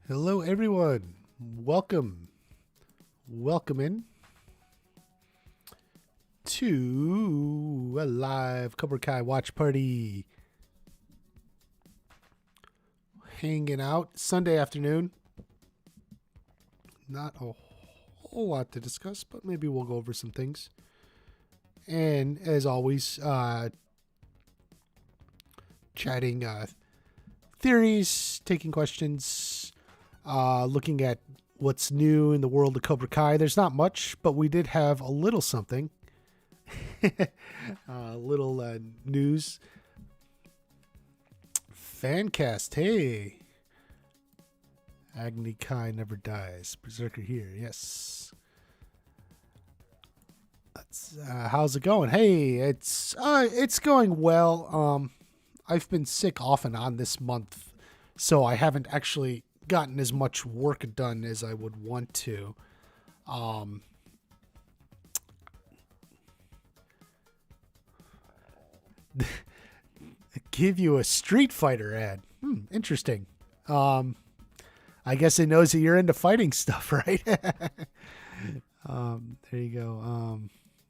Hello, everyone. Welcome in to a live Cobra Kai watch party. Hanging out Sunday afternoon. Not a whole lot to discuss, but maybe we'll go over some things. And as always, chatting theories, taking questions, looking at what's new in the world of Cobra Kai. There's not much, but we did have a little something. Little news. Fancast, hey. Agni Kai never dies. Berserker here, yes. How's it going? Hey, it's going well. I've been sick off and on this month, so I haven't actually gotten as much work done as I would want to. Give you a Street Fighter ad. Interesting. I guess it knows that you're into fighting stuff, right? There you go.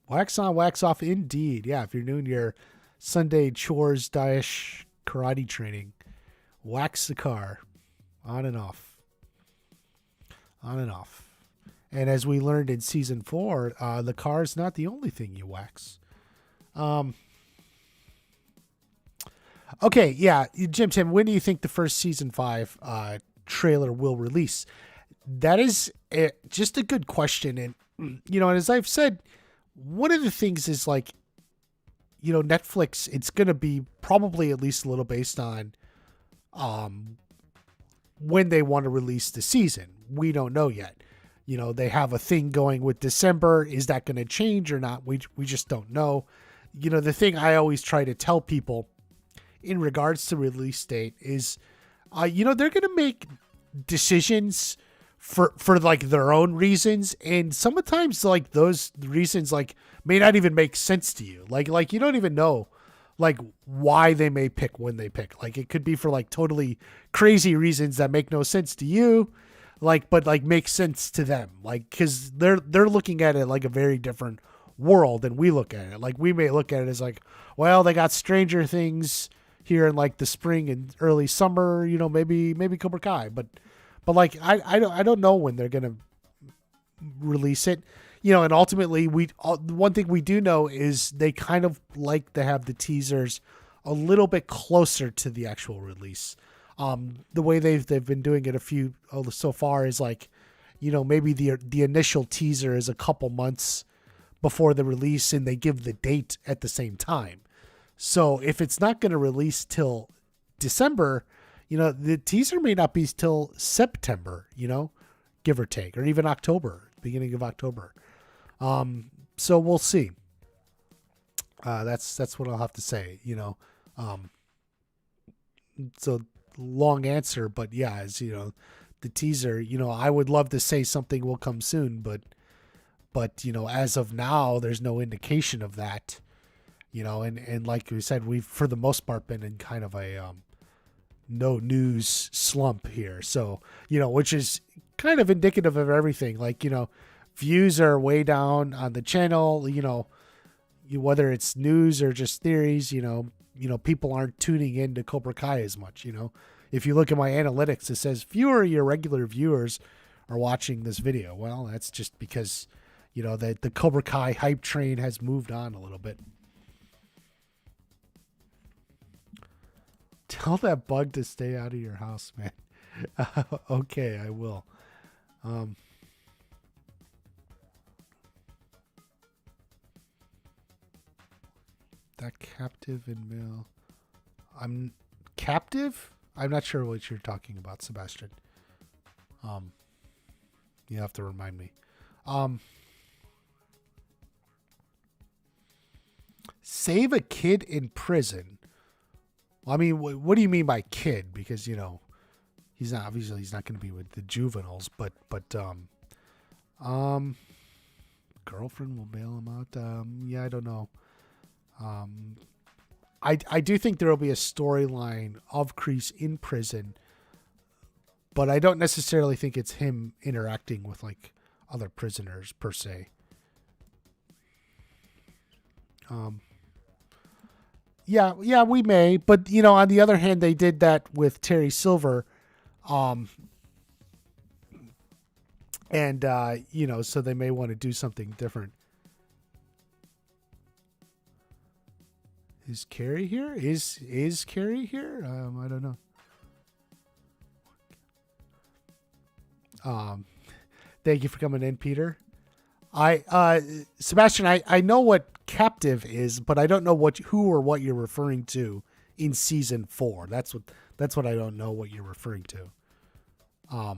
Wax on, wax off, indeed. Yeah, if you're doing your Sunday chores, dash, karate training, wax the car. On and off. On and off. And as we learned in season 4, the car is not the only thing you wax. Okay, yeah. Tim, when do you think the first season 5 trailer will release? That is just a good question. And, and as I've said, one of the things is like, Netflix, it's going to be probably at least a little based on when they want to release the season. We don't know yet. They have a thing going with December. Is that going to change or not? We just don't know. The thing I always try to tell people in regards to release date is, they're going to make decisions for like their own reasons. And sometimes like those reasons like may not even make sense to you. Like you don't even know like why they may pick when they pick. Like it could be for like totally crazy reasons that make no sense to you, but make sense to them. Like, cause they're looking at it like a very different world than we look at it. Like we may look at it as like, well, they got Stranger Things here in like the spring and early summer, maybe Cobra Kai, but like, I don't know when they're going to release it, and ultimately one thing we do know is they kind of like to have the teasers a little bit closer to the actual release. The way they've been doing it so far is like, maybe the initial teaser is a couple months before the release and they give the date at the same time. So if it's not going to release till December, the teaser may not be till September, give or take, or even October, beginning of October. So we'll see. That's what I'll have to say, So long answer, but yeah, as the teaser, I would love to say something will come soon, but as of now, there's no indication of that, and like we said, we've for the most part been in kind of a, no news slump here. So, which is kind of indicative of everything. Like, views are way down on the channel, whether it's news or just theories, people aren't tuning into Cobra Kai as much, If you look at my analytics, it says fewer of your regular viewers are watching this video. Well, that's just because, the Cobra Kai hype train has moved on a little bit. Tell that bug to stay out of your house, man. Okay, I will. That captive in mail. I'm captive? I'm not sure what you're talking about, Sebastian. You have to remind me. Save a kid in prison. I mean, what do you mean by kid? Because, he's not going to be with the juveniles, but girlfriend will bail him out. Yeah, I don't know. I do think there will be a storyline of Kresse in prison, but I don't necessarily think it's him interacting with like other prisoners per se. Yeah, we may, but on the other hand, they did that with Terry Silver, and so they may want to do something different. Is Carrie here? Is Carrie here? I don't know. Thank you for coming in, Peter. Sebastian, I know what captive is, but I don't know who or what you're referring to in season 4. That's what I don't know what you're referring to. I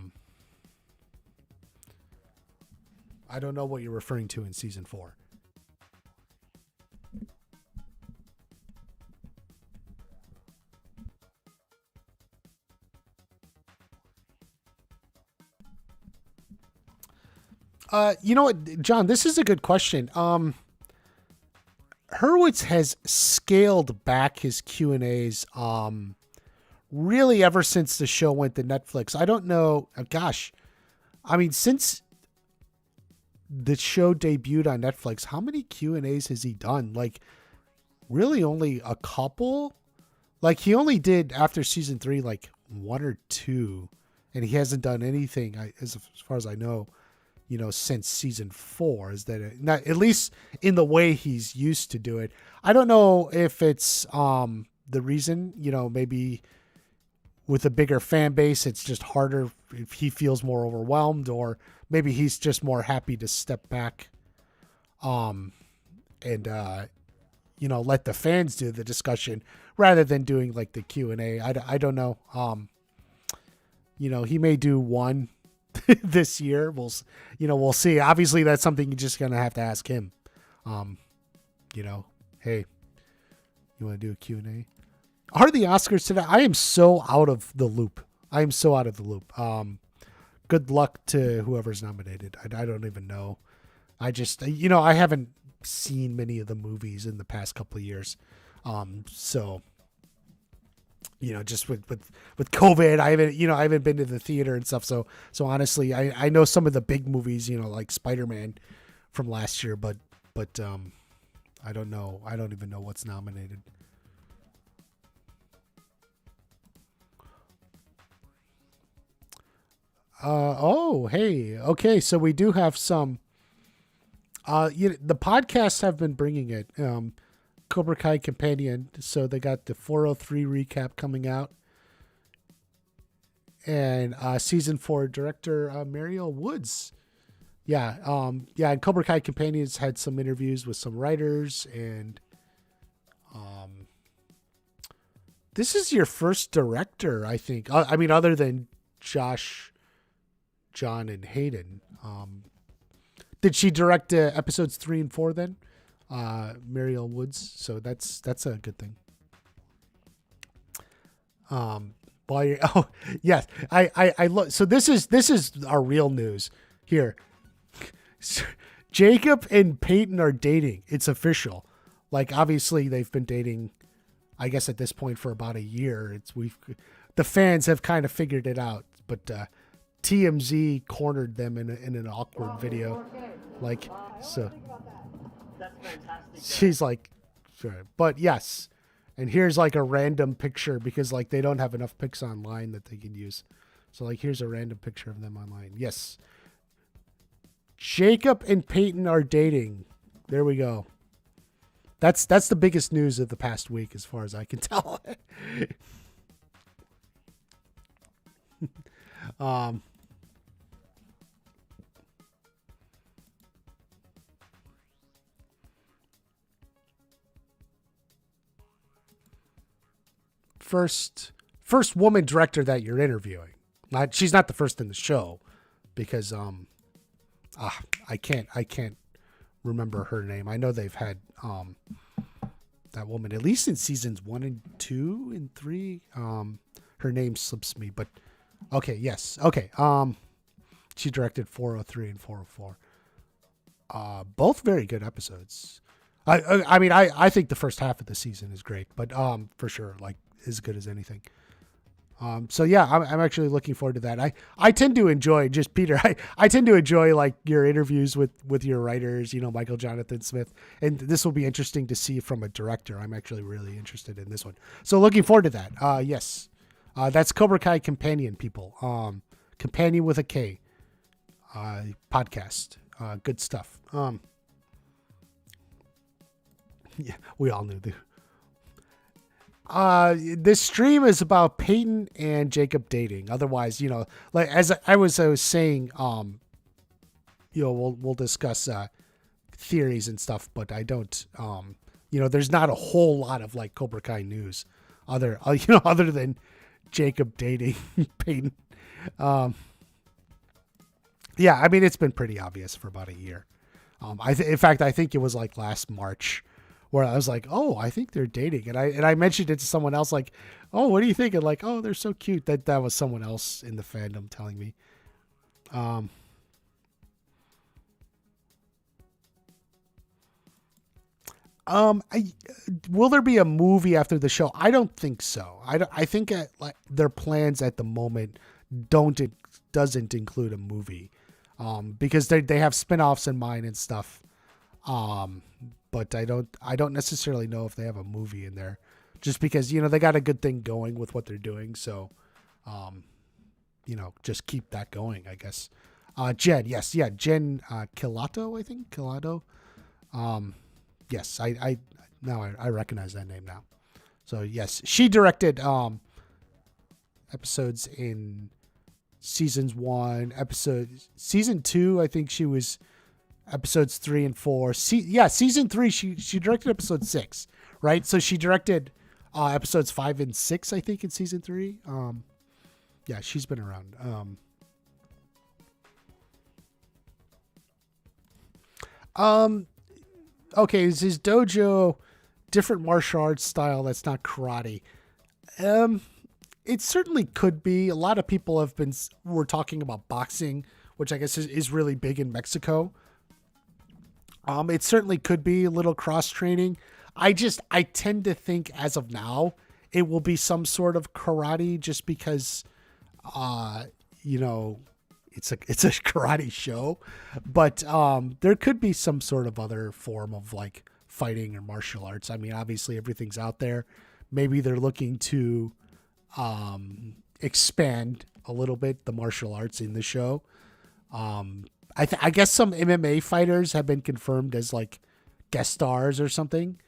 don't know what you're referring to in season 4. You know what, John, this is a good question. Hurwitz has scaled back his Q&As really ever since the show went to Netflix. I don't know. Gosh, I mean, since the show debuted on Netflix, how many Q&As has he done? Like, really only a couple? Like, he only did, after season 3, like 1 or 2. And he hasn't done anything, as far as I know, since season 4, is that not at least in the way he's used to do it. I don't know if it's the reason, maybe with a bigger fan base, it's just harder if he feels more overwhelmed, or maybe he's just more happy to step back and let the fans do the discussion rather than doing like the Q&A. I don't know. He may do one this year. We'll see. Obviously, that's something you're just gonna have to ask him. Hey, you want to do a Q&A? Are the Oscars today? I am so out of the loop. Good luck to whoever's nominated. I don't even know. I just, I haven't seen many of the movies in the past couple of years. So, just with COVID, I haven't been to the theater and stuff. So honestly, I know some of the big movies, like Spider-Man from last year, but I don't know. I don't even know what's nominated. Hey. Okay. So we do have some, the podcasts have been bringing it, Cobra Kai Companion. So they got the 403 recap coming out, and, season 4 director, Mariel Woods. Yeah. And Cobra Kai Companions had some interviews with some writers, and, this is your first director, I think. I mean, other than Josh, John, and Hayden. Did she direct episodes 3 and 4 then? Mariel Woods. So that's a good thing. Yes. I look. So this is our real news here. Jacob and Peyton are dating. It's official. Like, obviously they've been dating, I guess at this point, for about a year. The fans have kind of figured it out, but TMZ cornered them in an awkward video. Like, so That's fantastic. she's like, sure. But yes. And here's like a random picture, because like they don't have enough pics online that they can use. So like, here's a random picture of them online. Yes. Jacob and Peyton are dating. There we go. That's the biggest news of the past week, as far as I can tell. First woman director that you're interviewing. She's not the first in the show, because I can't remember her name. I know they've had that woman at least in seasons 1 and 2 and 3. Her name slips me, but okay, yes, okay. She directed 403 and 404. Both very good episodes. I mean, I think the first half of the season is great, but for sure, like, as good as anything. So yeah, I'm actually looking forward to that. I tend to enjoy just Peter. I tend to enjoy like your interviews with your writers, Michael Jonathan Smith, and this will be interesting to see from a director. I'm actually really interested in this one. So looking forward to that. Yes, that's Cobra Kai Companion, people. Companion with a K. Podcast. Good stuff. Yeah, we all knew the. This stream is about Peyton and Jacob dating. Otherwise, like as I was saying, we'll discuss theories and stuff, but I don't, there's not a whole lot of like Cobra Kai news, other than Jacob dating Peyton. Yeah, I mean it's been pretty obvious for about a year. In fact, I think it was like last March where I was like, oh, I think they're dating. And I mentioned it to someone else, like, oh, what do you think? And like, oh, they're so cute. That was someone else in the fandom telling me. Will there be a movie after the show? I don't think so. I think like their plans at the moment doesn't include a movie, because they have spinoffs in mind and stuff. But I don't necessarily know if they have a movie in there, just because, they got a good thing going with what they're doing. So, just keep that going, I guess. Jen, yes. Yeah. Jen, Kilato, I think Kilato. Yes, I recognize that name now. So yes, she directed, episodes in season 2. I think she was episodes 3 and 4. Season 3. She directed episode 6, right? So she directed episodes 5 and 6, I think, in season 3. Yeah, she's been around. Okay, is his dojo different martial arts style that's not karate? It certainly could be. A lot of people were talking about boxing, which I guess is really big in Mexico. It certainly could be a little cross training. I tend to think as of now it will be some sort of karate, just because, it's a karate show, but there could be some sort of other form of like fighting or martial arts. I mean, obviously everything's out there. Maybe they're looking to expand a little bit the martial arts in the show. I guess some MMA fighters have been confirmed as like guest stars or something.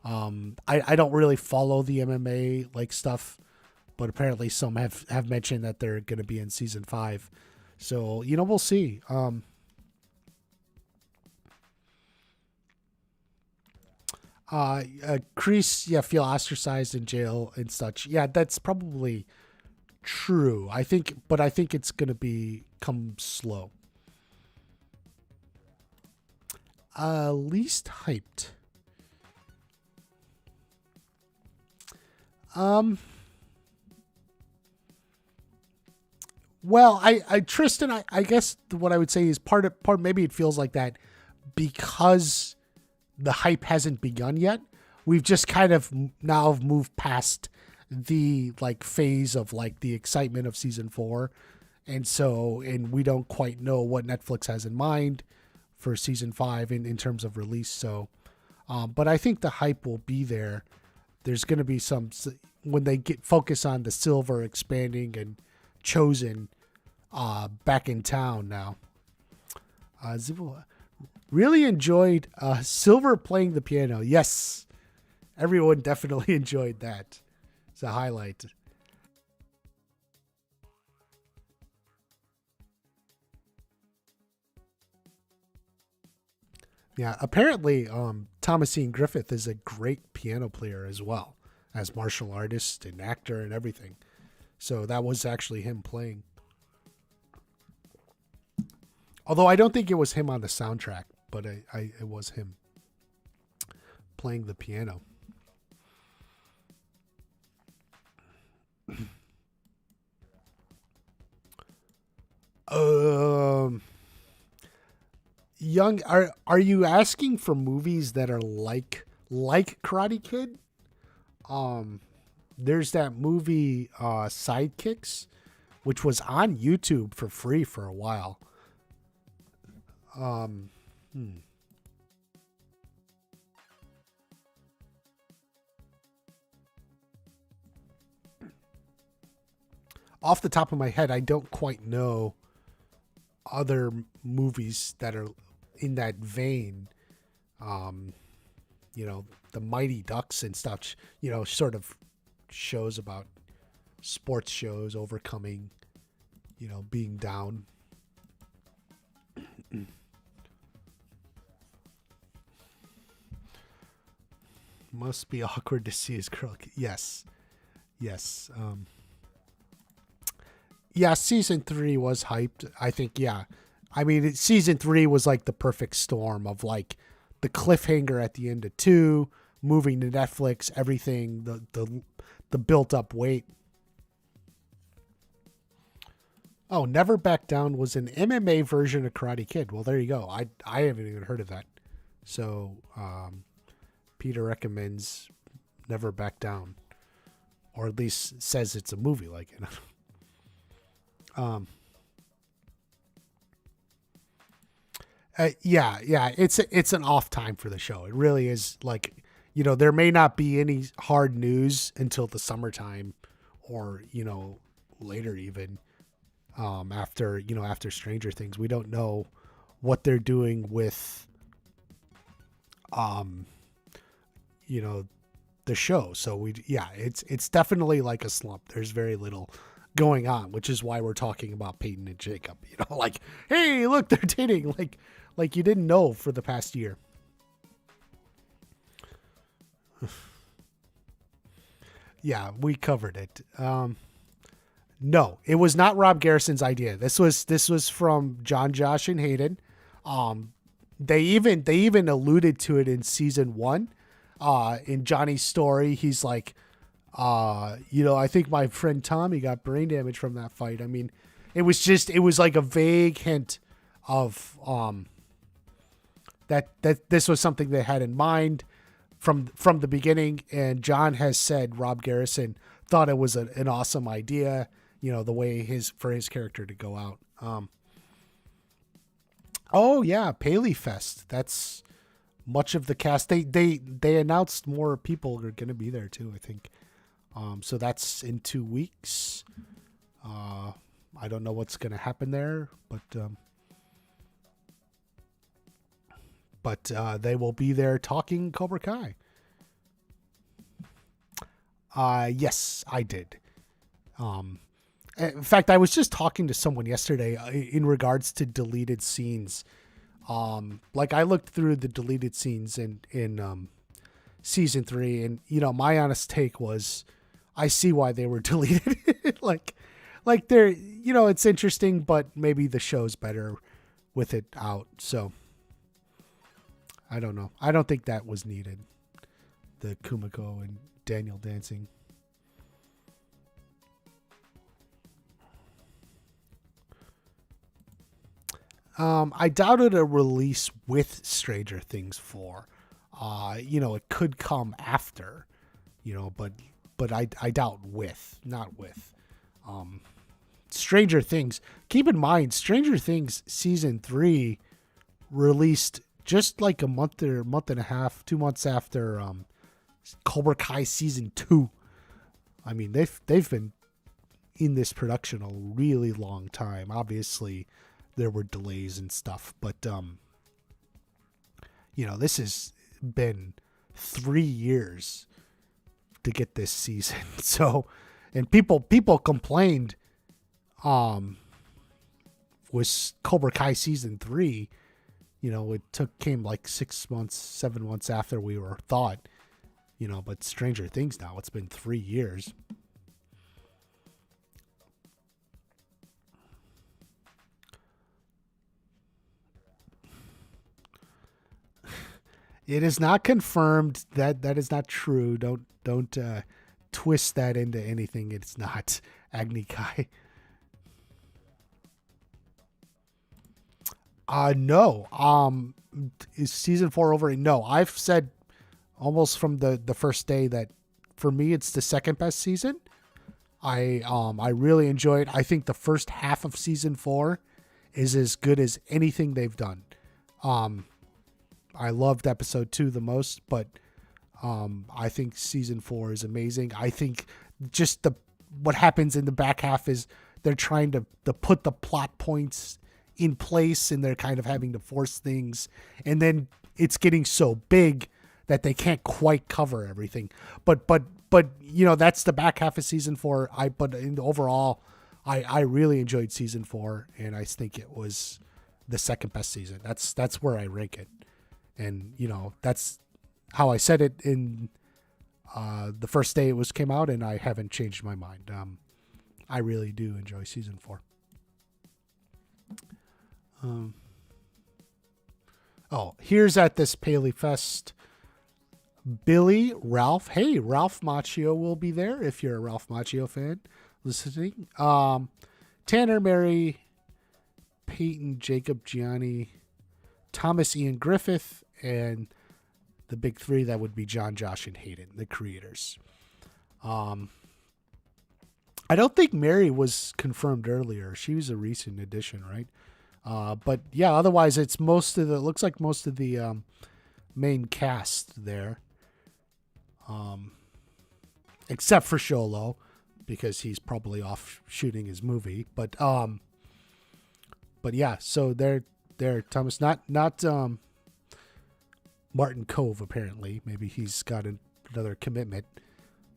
I don't really follow the MMA like stuff, but apparently some have mentioned that they're going to be in season 5. So, we'll see. Kresse, feel ostracized in jail and such. Yeah, that's probably true. I think it's going to come slow. Least hyped. Well, Tristan, I guess what I would say is part maybe it feels like that because the hype hasn't begun yet. We've just kind of now moved past the like phase of like the excitement of season 4. And we don't quite know what Netflix has in mind for season 5 in terms of release. So, but I think the hype will be there. There's going to be when they focus on the Silver expanding and Chozen back in town now. Really enjoyed Silver playing the piano. Yes, everyone definitely enjoyed that. It's a highlight. Yeah, apparently Thomasine Griffith is a great piano player as well as martial artist and actor and everything. So that was actually him playing. Although I don't think it was him on the soundtrack, but it was him playing the piano. Young, are you asking for movies that are like Karate Kid? there's that movie Sidekicks, which was on YouTube for free for a while. Off the top of my head, I don't quite know other movies that are in that vein. You know, the Mighty Ducks and stuff, you know, sort of shows about sports shows overcoming, you know, being down. Must be awkward to see his girl. Yes. Yes. Yeah, season 3 was hyped. I think, yeah. I mean, season 3 was like the perfect storm of like the cliffhanger at the end of 2, moving to Netflix, everything, the built up weight. Oh, Never Back Down was an MMA version of Karate Kid. Well, there you go. I haven't even heard of that. So, Peter recommends Never Back Down, or at least says it's a movie like it. Yeah, it's an off time for the show. It really is. Like, you know, there may not be any hard news until the summertime, or, you know, later even, after Stranger Things. We don't know what they're doing with, you know, the show. So it's definitely like a slump. There's very little going on, which is why we're talking about Peyton and Jacob, you know, like, hey, look, they're dating, like you didn't know for the past year. Yeah, we covered it. No, it was not Rob Garrison's idea. This was from John, Josh, and Hayden. They even alluded to it in season 1. In Johnny's story, he's like, you know, I think my friend Tommy got brain damage from that fight. I mean, it was like a vague hint of that this was something they had in mind from the beginning. And John has said Rob Garrison thought it was an awesome idea, you know, the way for his character to go out. Oh yeah, PaleyFest. That's much of the cast. They announced more people are going to be there too, I think. So that's in 2 weeks. I don't know what's going to happen there, but they will be there talking Cobra Kai. Yes, I did. In fact, I was just talking to someone yesterday in regards to deleted scenes. Like I looked through the deleted scenes in season 3, and you know, my honest take was, I see why they were deleted. like they're, you know, it's interesting, but maybe the show's better with it out. So I don't know. I don't think that was needed. The Kumiko and Daniel dancing. I doubted a release with Stranger Things 4. You know, it could come after, you know, but I doubt not with. Stranger Things. Keep in mind, Stranger Things season 3 released just like a month and a half, 2 months after Cobra Kai season 2. I mean, they've been in this production a really long time. Obviously, there were delays and stuff, but you know, this has been 3 years to get this season. So, and people complained with Cobra Kai season 3, you know, it came like 6 months, 7 months after we were thought, you know, but Stranger Things now, it's been 3 years. It is not confirmed. That is not true. Don't twist that into anything. It's not. Agni Kai. No. Is season 4 over? No. I've said almost from the first day that for me, it's the second best season. I really enjoyed. I think the first half of season 4 is as good as anything they've done. I loved episode 2 the most, but I think season 4 is amazing. I think just what happens in the back half is they're trying to put the plot points in place, and they're kind of having to force things, and then it's getting so big that they can't quite cover everything. But that's the back half of season 4. Overall, I really enjoyed season 4, and I think it was the second best season. That's where I rank it, and that's how I said it in the first day it came out, and I haven't changed my mind. I really do enjoy season 4. Here's at this PaleyFest, Billy, Ralph. Hey, Ralph Macchio will be there if you're a Ralph Macchio fan listening. Tanner, Mary, Peyton, Jacob, Gianni, Thomas, Ian Griffith, and the big 3, that would be John, Josh, and Hayden, the creators. I don't think Mary was confirmed earlier. She was a recent addition, right? But yeah, otherwise it looks like most of the main cast there. Except for Sholo, because he's probably off shooting his movie. But yeah, so they're Thomas, not Martin Cove, apparently. Maybe he's got another commitment.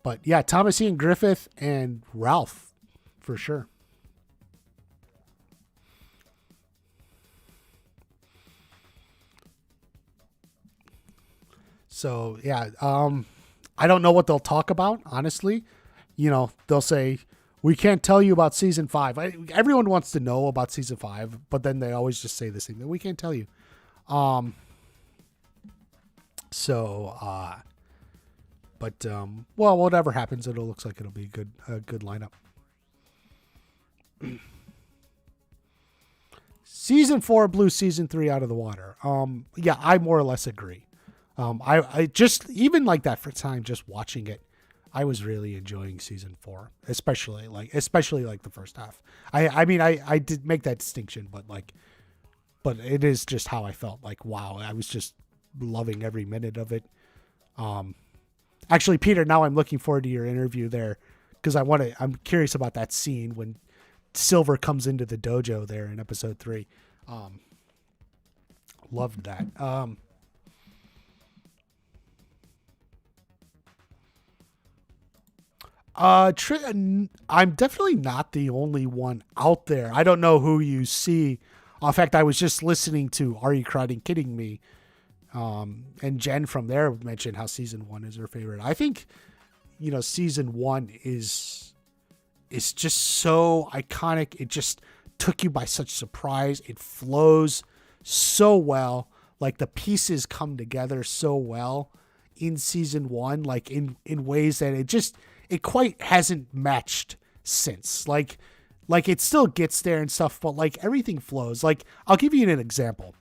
But yeah, Thomas Ian Griffith and Ralph for sure. So yeah, I don't know what they'll talk about, honestly. They'll say, we can't tell you about season 5. Everyone wants to know about season 5, but then they always just say the same thing. We can't tell you. Whatever happens, it looks like it'll be a good lineup. Season 4 blew season 3 out of the water. Yeah, I more or less agree. I just, even like that for time, just watching it, I was really enjoying season 4, especially like the first half. I did make that distinction, but it is just how I felt. Like, wow, I was just loving every minute of it. Actually, Peter, now I'm looking forward to your interview there, because I'm curious about that scene when Silver comes into the dojo there in episode 3. Loved that. I'm definitely not the only one out there. I don't know who you see. In fact, I was just listening to Are You Kidding Me? And Jen from there mentioned how season 1 is her favorite. I think, season 1 is just so iconic. It just took you by such surprise. It flows so well. Like, the pieces come together so well in season 1, like in ways that it quite hasn't matched since. Like it still gets there and stuff, but like everything flows. Like, I'll give you an example.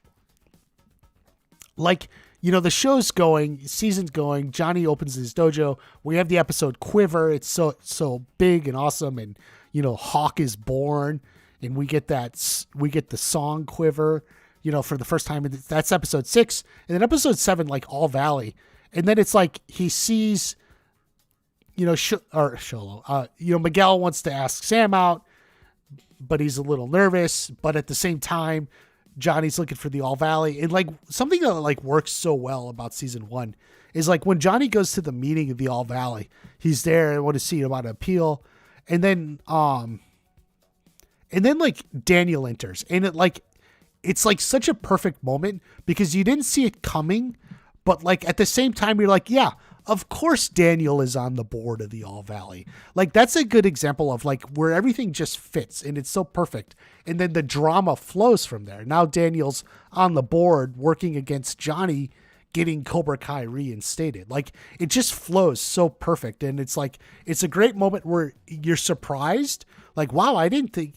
Like, the show's going, season's going, Johnny opens his dojo. We have the episode Quiver. It's so big and awesome. And, Hawk is born, and we get the song Quiver, for the first time. That's episode 6. And then episode 7, like All Valley. And then it's like he sees, Sholo, Miguel wants to ask Sam out, but he's a little nervous. But at the same time, Johnny's looking for the All Valley. And like something that like works so well about season 1 is like when Johnny goes to the meeting of the All Valley, he's there. I want to see about an appeal. And then like Daniel enters, and it's like such a perfect moment because you didn't see it coming, but like at the same time, you're like, yeah, of course Daniel is on the board of the All Valley. Like, that's a good example of like where everything just fits and it's so perfect. And then the drama flows from there. Now Daniel's on the board working against Johnny, getting Cobra Kai reinstated. Like, it just flows so perfect. And it's like, it's a great moment where you're surprised. Like, wow, I didn't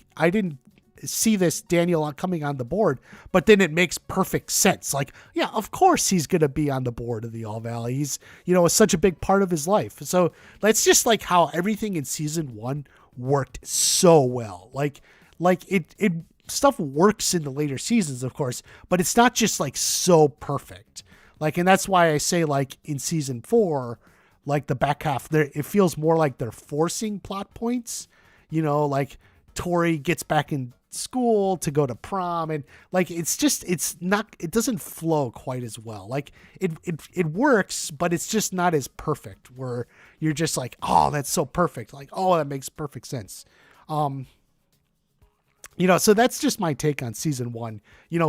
see this Daniel coming on the board, but then it makes perfect sense. Like, yeah, of course he's going to be on the board of the All Valley. He's, it's such a big part of his life. So that's just like how everything in season 1 worked so well. Like it stuff works in the later seasons, of course, but it's not just like so perfect. Like, and that's why I say like in season 4, like the back half there, it feels more like they're forcing plot points, like Tory gets back in school to go to prom, and like it doesn't flow quite as well. Like it works, but it's just not as perfect where you're just like, oh, that's so perfect, like, oh, that makes perfect sense. So that's just my take on season 1,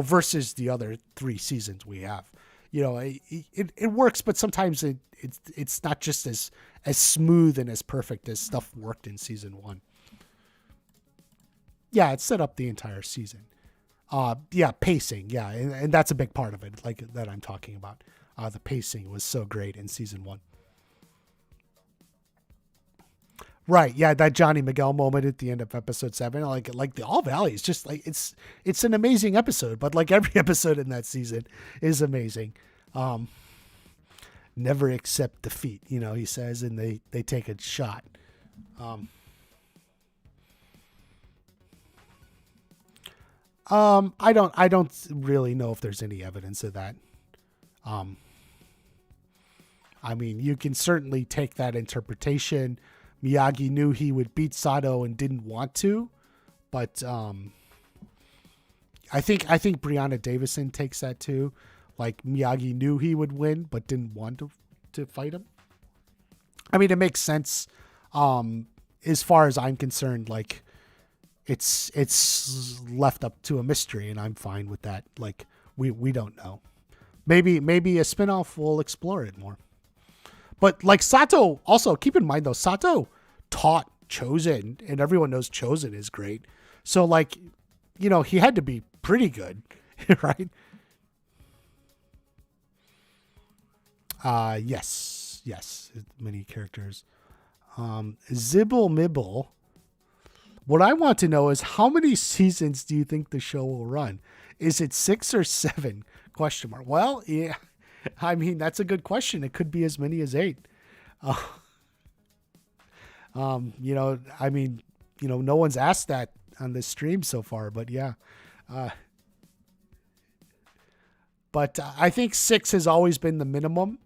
versus the other 3 seasons we have. It works, but sometimes it's not just as smooth and as perfect as stuff worked in season 1. Yeah, it set up the entire season. Pacing. Yeah, and that's a big part of it, like that I'm talking about. The pacing was so great in season 1. Right. Yeah, that Johnny Miguel moment at the end of episode 7, like the All Valley is just like it's an amazing episode, but like every episode in that season is amazing. Never accept defeat, he says, and they take a shot. I don't really know if there's any evidence of that. I mean, you can certainly take that interpretation. Miyagi knew he would beat Sato and didn't want to, but I think Brianna Davison takes that too. Like Miyagi knew he would win, but didn't want to fight him. I mean, it makes sense. As far as I'm concerned, like it's left up to a mystery, and I'm fine with that. Like we don't know. Maybe a spinoff will explore it more. But like Sato, also keep in mind though, Sato taught Chozen, and everyone knows Chozen is great. So like, he had to be pretty good, right? Yes, many characters. Zibble Mibble. What I want to know is how many seasons do you think the show will run? Is it 6 or 7? ? Well, yeah. I mean, that's a good question. It could be as many as 8. I mean, no one's asked that on this stream so far, but yeah. But I think 6 has always been the minimum,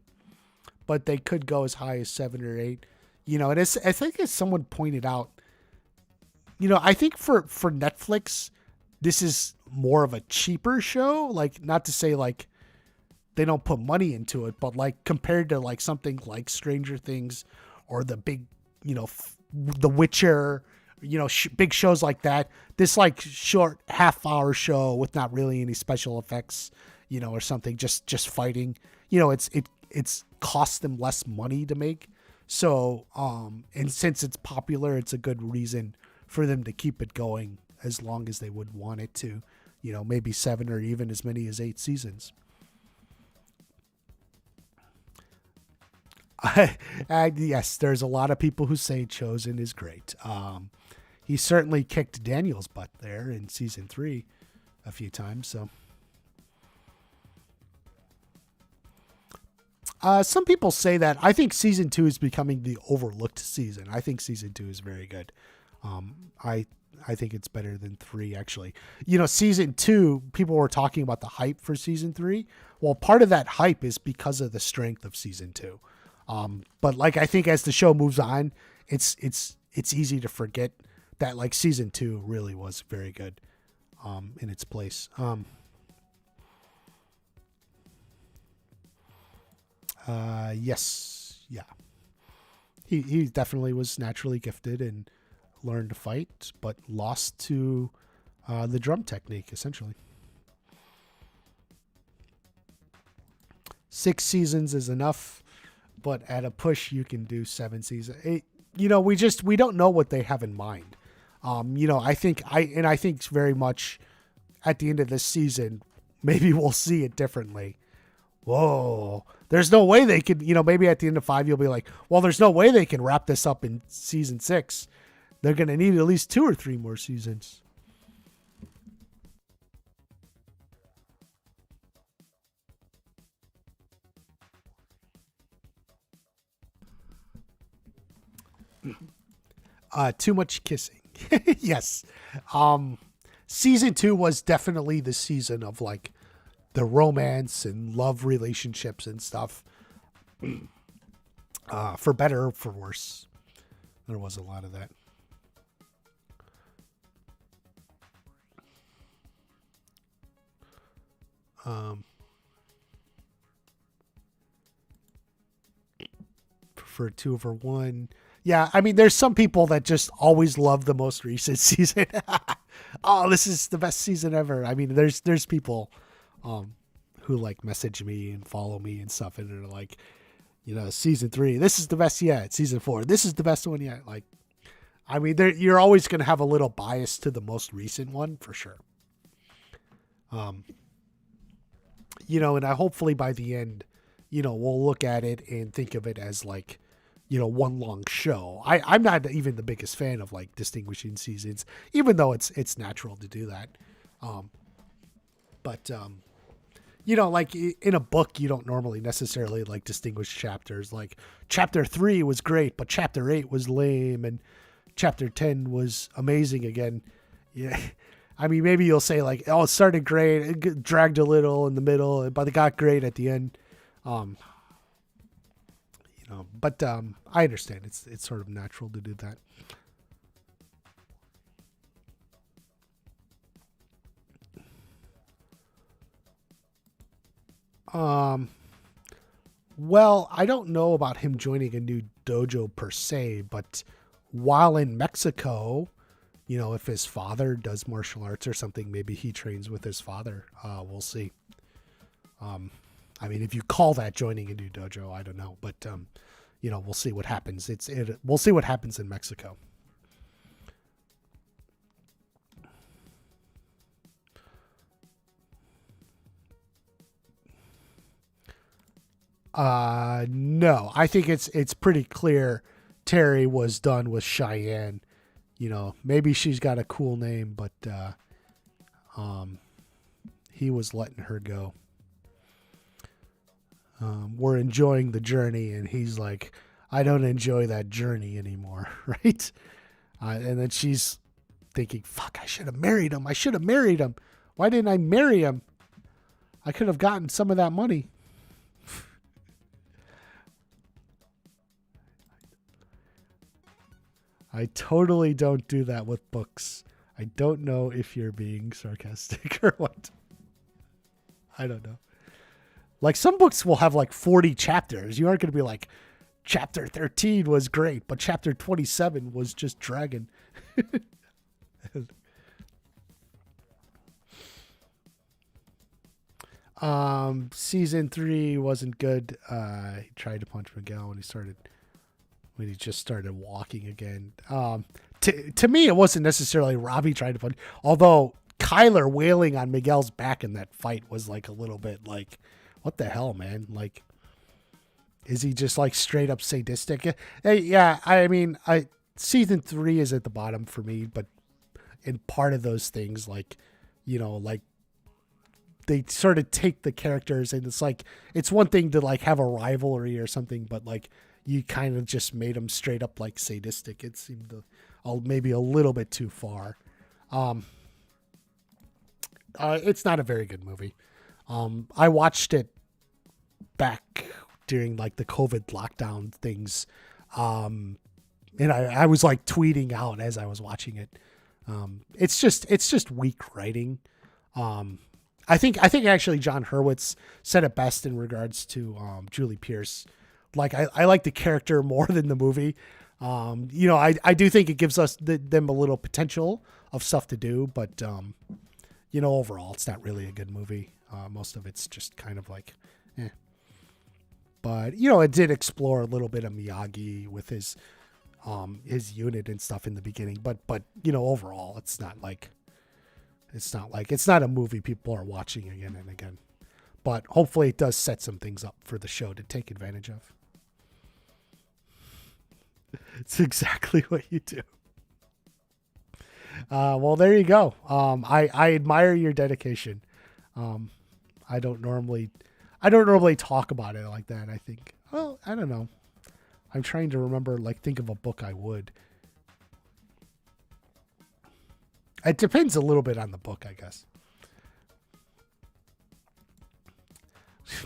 but they could go as high as 7 or 8. And I think as someone pointed out, I think for Netflix, this is more of a cheaper show. Like, not to say like they don't put money into it, but like compared to like something like Stranger Things or the big, The Witcher, big shows like that, this like short half-hour show with not really any special effects, or something, just fighting, it's cost them less money to make. So, and since it's popular, it's a good reason for them to keep it going as long as they would want it to, maybe 7 or even as many as 8 seasons. Yes, there's a lot of people who say Chozen is great. He certainly kicked Daniel's butt there in season 3 a few times. So, some people say that. I think season 2 is becoming the overlooked season. I think season 2 is very good. I think it's better than 3, actually. Season 2, people were talking about the hype for season 3. Well, part of that hype is because of the strength of season 2. But like, I think as the show moves on, it's easy to forget that like season 2 really was very good, in its place. Yes. Yeah. He definitely was naturally gifted and learned to fight, but lost to, the drum technique, essentially. 6 seasons is enough. But at a push, you can do 7 seasons. We don't know what they have in mind. I think very much at the end of this season, maybe we'll see it differently. Whoa, there's no way they could, maybe at the end of 5, you'll be like, well, there's no way they can wrap this up in season 6. They're going to need at least 2 or 3 more seasons. Too much kissing. Yes. Season 2 was definitely the season of like the romance and love relationships and stuff. For better or for worse. There was a lot of that. Prefer 2 over 1. Yeah, I mean, there's some people that just always love the most recent season. Oh, this is the best season ever. I mean, there's people who like message me and follow me and stuff, and they're like, you know, season 3, this is the best yet. Season 4, this is the best one yet. Like, I mean, you're always going to have a little bias to the most recent one for sure. You know, and hopefully by the end, you know, we'll look at it and think of it as like, you know, one long show. I'm not even the biggest fan of like distinguishing seasons, even though it's natural to do that. But you know, like in a book, you don't normally necessarily like distinguish chapters. Like chapter 3 was great, but chapter 8 was lame, and chapter 10 was amazing again. Yeah. I mean, maybe you'll say like, oh, it started great, it dragged a little in the middle, but it got great at the end. You know, but I understand it's sort of natural to do that. Well, I don't know about him joining a new dojo per se, but while in Mexico, you know, if his father does martial arts or something, maybe he trains with his father. We'll see. I mean, if you call that joining a new dojo, I don't know, but you know, we'll see what happens. We'll see what happens in Mexico. No, I think it's pretty clear Terry was done with Cheyenne. You know, maybe she's got a cool name, but he was letting her go. We're enjoying the journey, and he's like, I don't enjoy that journey anymore, right? And then she's thinking, fuck, I should have married him. Why didn't I marry him? I could have gotten some of that money. I totally don't do that with books. I don't know if you're being sarcastic or what. I don't know. Like some books will have like 40 chapters. You aren't going to be like, chapter 13 was great, but chapter 27 was just dragging. Season 3 wasn't good. He tried to punch Miguel when he just started walking again. To me, it wasn't necessarily Robbie trying to punch, although Kyler wailing on Miguel's back in that fight was like a little bit like, what the hell, man? Like, is he just like straight up sadistic? Yeah, I mean, season 3 is at the bottom for me, but in part of those things, like, you know, like they sort of take the characters and it's like, it's one thing to like have a rivalry or something, but like you kind of just made them straight up like sadistic. It seemed maybe a little bit too far. It's not a very good movie. I watched it back during like the COVID lockdown things. And I was like tweeting out as I was watching it. It's just weak writing. I think actually John Hurwitz said it best in regards to Julie Pierce. Like I like the character more than the movie. You know, I do think it gives them a little potential of stuff to do, but you know, overall it's not really a good movie. Most of it's just kind of like, eh. But you know, it did explore a little bit of Miyagi with his unit and stuff in the beginning. But you know, overall, it's not a movie people are watching again and again. But hopefully, it does set some things up for the show to take advantage of. It's exactly what you do. Well, there you go. I admire your dedication. I don't normally talk about it like that. I think, well, I don't know. I'm trying to remember, like, think of a book I would. It depends a little bit on the book, I guess.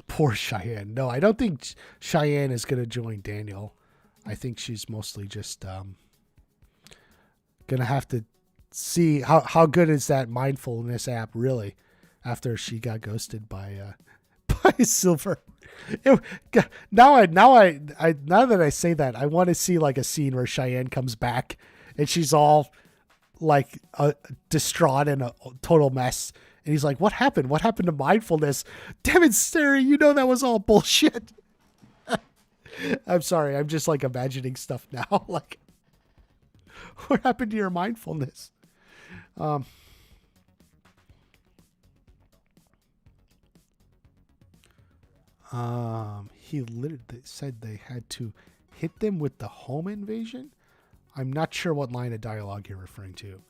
Poor Cheyenne. No, I don't think Cheyenne is going to join Daniel. I think she's mostly just going to have to see how good is that mindfulness app really after she got ghosted by Silver. Now that I say that, I want to see like a scene where Cheyenne comes back and she's all like distraught and a total mess. And he's like, what happened? What happened to mindfulness? Damn it, Sari, you know that was all bullshit. I'm sorry. I'm just like imagining stuff now. Like, what happened to your mindfulness? He literally said they had to hit them with the home invasion. I'm not sure what line of dialogue you're referring to.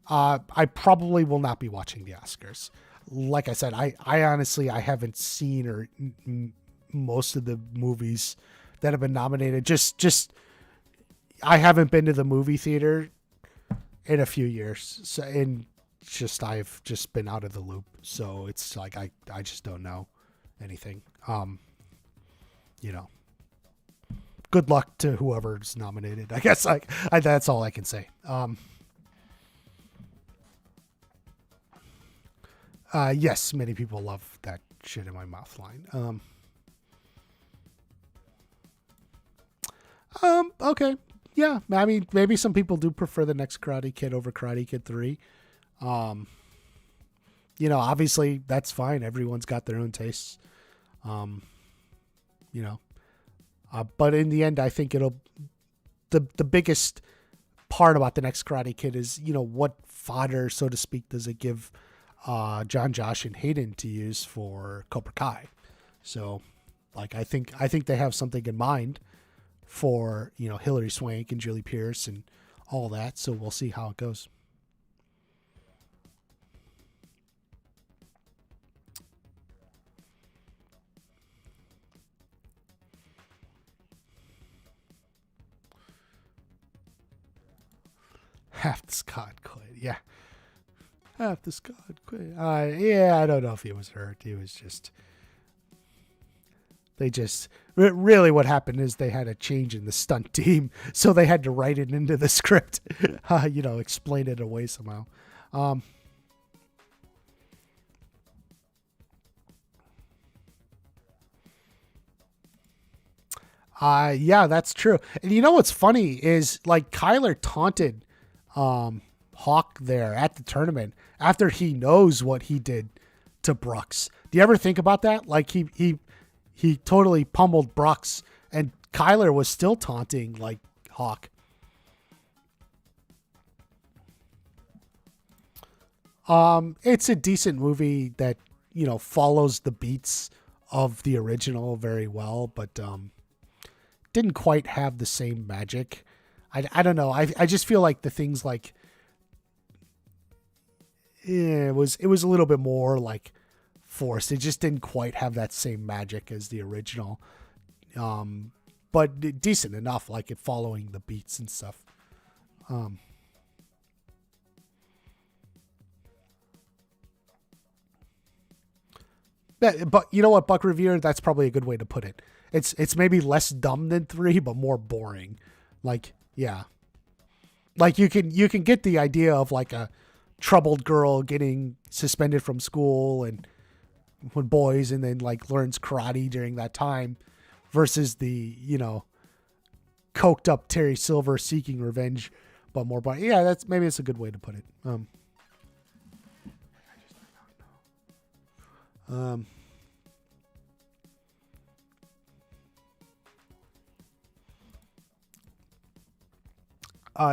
I probably will not be watching the Oscars. Like I said, I honestly, I haven't seen or most of the movies that have been nominated. Just I haven't been to the movie theater in a few years. So, and just, I've just been out of the loop. So it's like, I just don't know anything. You know, good luck to whoever's nominated. I guess that's all I can say. Yes, many people love that shit in my mouth line. Okay. Yeah. I mean, maybe some people do prefer the next Karate Kid over Karate Kid 3. You know, obviously that's fine. Everyone's got their own tastes. You know, but in the end, I think the biggest part about the next Karate Kid is, you know, what fodder, so to speak, does it give John, Josh, and Hayden to use for Cobra Kai. So, like, I think they have something in mind for, you know, Hilary Swank and Julie Pierce and all that. So we'll see how it goes. Half the squad quit. Yeah. Half the squad quit. Yeah, I don't know if he was hurt. He was just... They just... Really what happened is they had a change in the stunt team, so they had to write it into the script. You know, explain it away somehow. Yeah, that's true. And you know what's funny is, like, Kyler taunted Hawk there at the tournament after he knows what he did to Brooks. Do you ever think about that? Like, he totally pummeled Brooks and Kyler was still taunting like Hawk. It's a decent movie that, you know, follows the beats of the original very well, but didn't quite have the same magic. I don't know. I just feel like the things like it was a little bit more like forced. It just didn't quite have that same magic as the original. But decent enough, like it following the beats and stuff. But you know what, Buck Revere, that's probably a good way to put it. It's maybe less dumb than 3, but more boring. Like, yeah. Like you can get the idea of like a troubled girl getting suspended from school and with boys and then like learns karate during that time versus the, you know, coked up Terry Silver seeking revenge, but more, but yeah, maybe it's a good way to put it.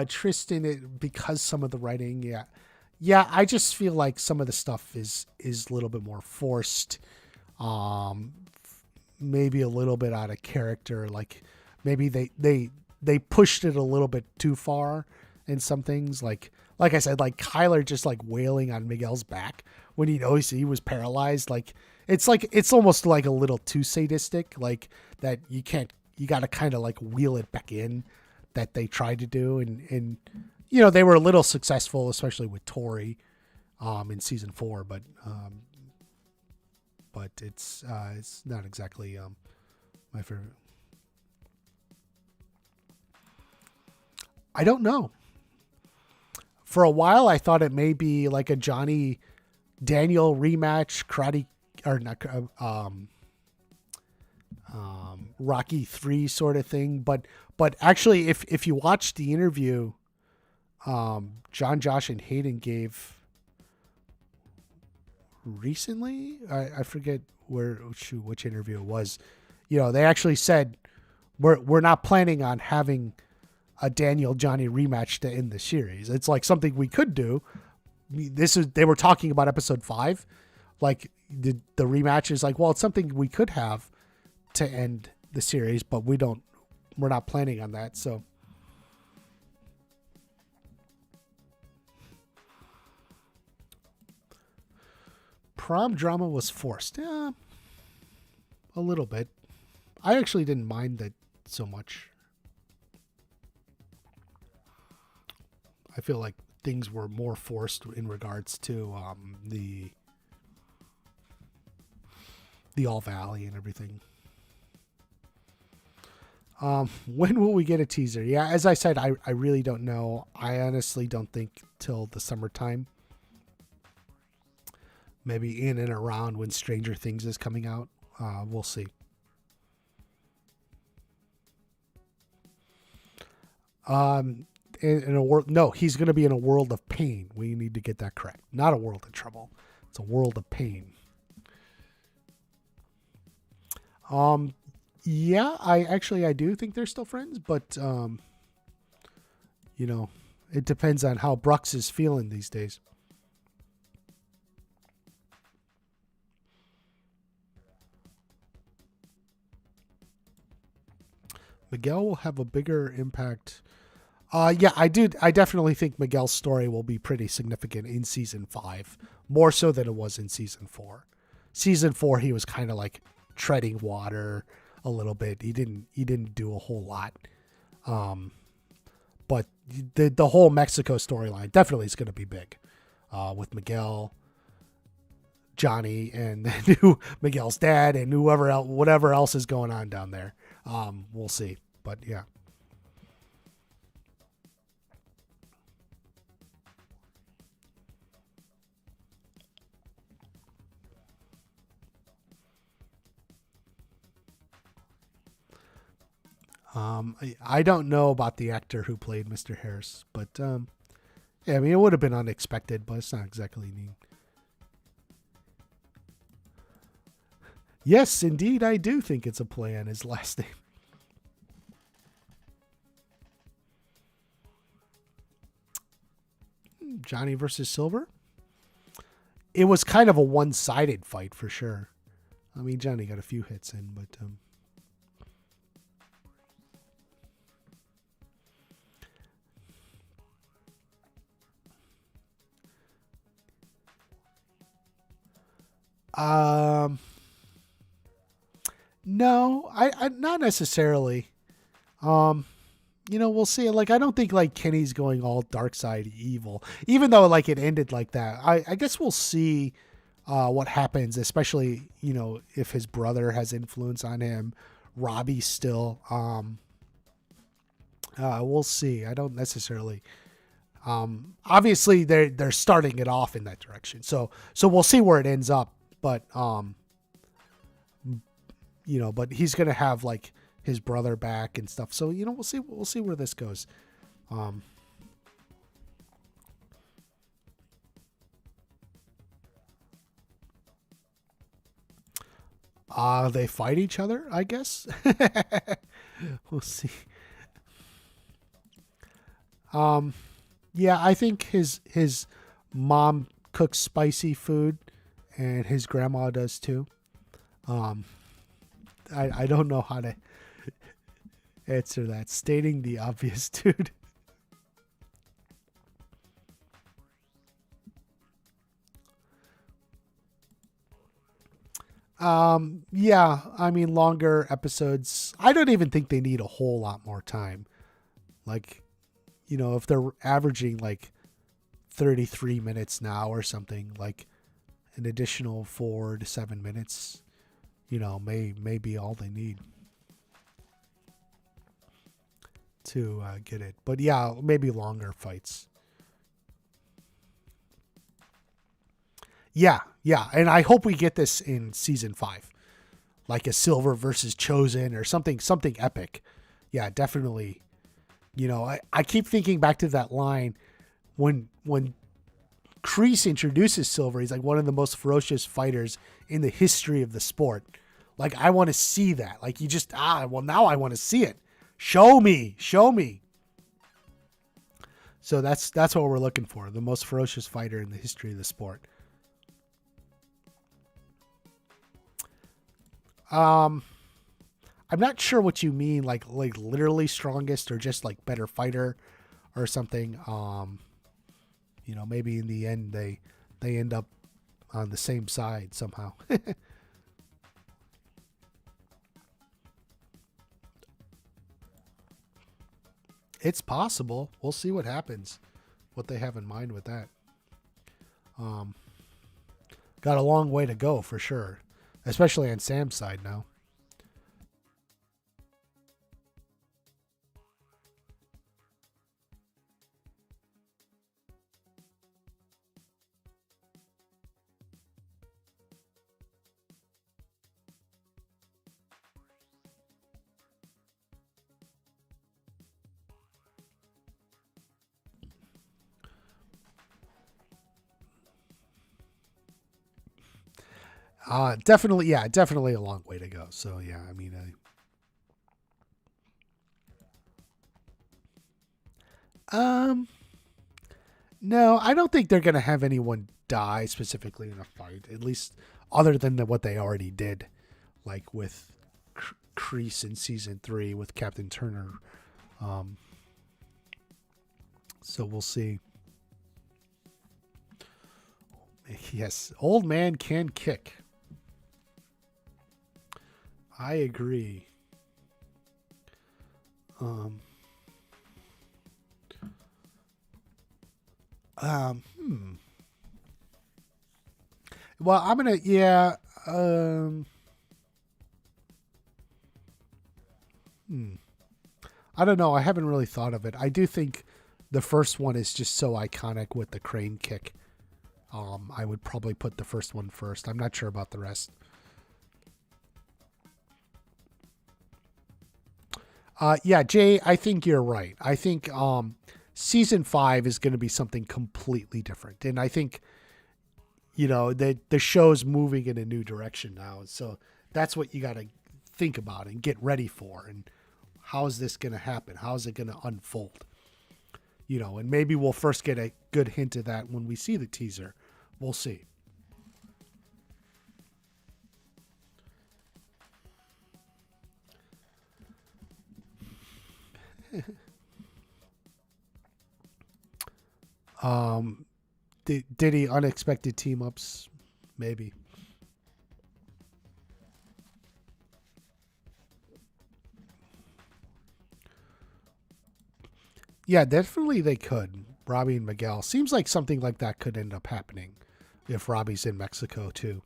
Tristan, because some of the writing, yeah, I just feel like some of the stuff is a little bit more forced, maybe a little bit out of character. Like maybe they pushed it a little bit too far in some things. Like I said, like Kyler just like wailing on Miguel's back when he knows he was paralyzed. Like it's almost like a little too sadistic. Like that you got to kind of like wheel it back in. That they tried to do, and they were a little successful, especially with Tory in season 4, but it's not exactly my favorite. I don't know. For a while, I thought it may be like a Johnny Daniel rematch, karate, or not, Rocky 3 sort of thing. But actually, if you watch the interview, John, Josh, and Hayden gave recently, I forget which interview it was. They actually said we're not planning on having a Daniel Johnny rematch to end the series. It's like something we could do. They were talking about episode 5, like the rematch is like, well, it's something we could have to end the series, but we're not planning on that. So prom drama was forced. Yeah, a little bit. I actually didn't mind that so much. I feel like things were more forced in regards to the All Valley and everything. When will we get a teaser? Yeah, as I said, I really don't know. I honestly don't think till the summertime. Maybe in and around when Stranger Things is coming out. We'll see. In a world, no, he's going to be in a world of pain. We need to get that correct. Not a world of trouble. It's a world of pain. Yeah, I do think they're still friends, but it depends on how Brooks is feeling these days. Miguel will have a bigger impact. Yeah, I definitely think Miguel's story will be pretty significant in season 5, more so than it was in season 4. Season 4, he was kind of like treading water a little bit. He didn't do a whole lot. But the whole Mexico storyline definitely is going to be big, with Miguel, Johnny, and Miguel's dad, and whatever else is going on down there. We'll see, but yeah. I don't know about the actor who played Mr. Harris, but yeah, I mean, it would have been unexpected, but it's not exactly neat. Yes, indeed, I do think it's a play on his last name. Johnny versus Silver. It was kind of a one-sided fight for sure. I mean, Johnny got a few hits in, but no, I not necessarily. We'll see. Like, I don't think like Kenny's going all dark side evil, even though like it ended like that. I guess we'll see what happens, especially, if his brother has influence on him. Robbie still. We'll see. I don't necessarily. Obviously they're starting it off in that direction. So we'll see where it ends up. But but he's gonna have like his brother back and stuff. So we'll see where this goes. They fight each other, I guess. We'll see. Yeah, I think his mom cooks spicy food, and his grandma does too. I don't know how to answer that. Stating the obvious, dude. Yeah, I mean, longer episodes. I don't even think they need a whole lot more time. Like, if they're averaging like 33 minutes now or something, like an additional 4 to 7 minutes, may be all they need to get it. But yeah, maybe longer fights. Yeah. And I hope we get this in season 5, like a Silver versus Chozen or something epic. Yeah, definitely. I keep thinking back to that line when Kresse introduces Silver. He's like one of the most ferocious fighters in the history of the sport. Like, I want to see that. Like, now I want to see it. Show me. So that's what we're looking for. The most ferocious fighter in the history of the sport. I'm not sure what you mean, like literally strongest or just like better fighter or something. Maybe in the end they end up on the same side somehow. It's possible. We'll see what happens, what they have in mind with that. Got a long way to go for sure, especially on Sam's side now. Definitely a long way to go. So yeah, I mean, no, I don't think they're gonna have anyone die specifically in a fight, at least other than what they already did, like with Kresse in season 3 with Captain Turner. So we'll see. Yes, old man can kick. I agree. Well, I'm gonna, I don't know. I haven't really thought of it. I do think the first one is just so iconic with the crane kick. I would probably put the first one first. I'm not sure about the rest. Yeah, Jay, I think you're right. I think season 5 is going to be something completely different. And I think, the show's moving in a new direction now. So that's what you got to think about and get ready for. And how is this going to happen? How is it going to unfold? And maybe we'll first get a good hint of that when we see the teaser. We'll see. Did he unexpected team ups? Maybe. Yeah, definitely they could. Robbie and Miguel. Seems like something like that could end up happening if Robbie's in Mexico too.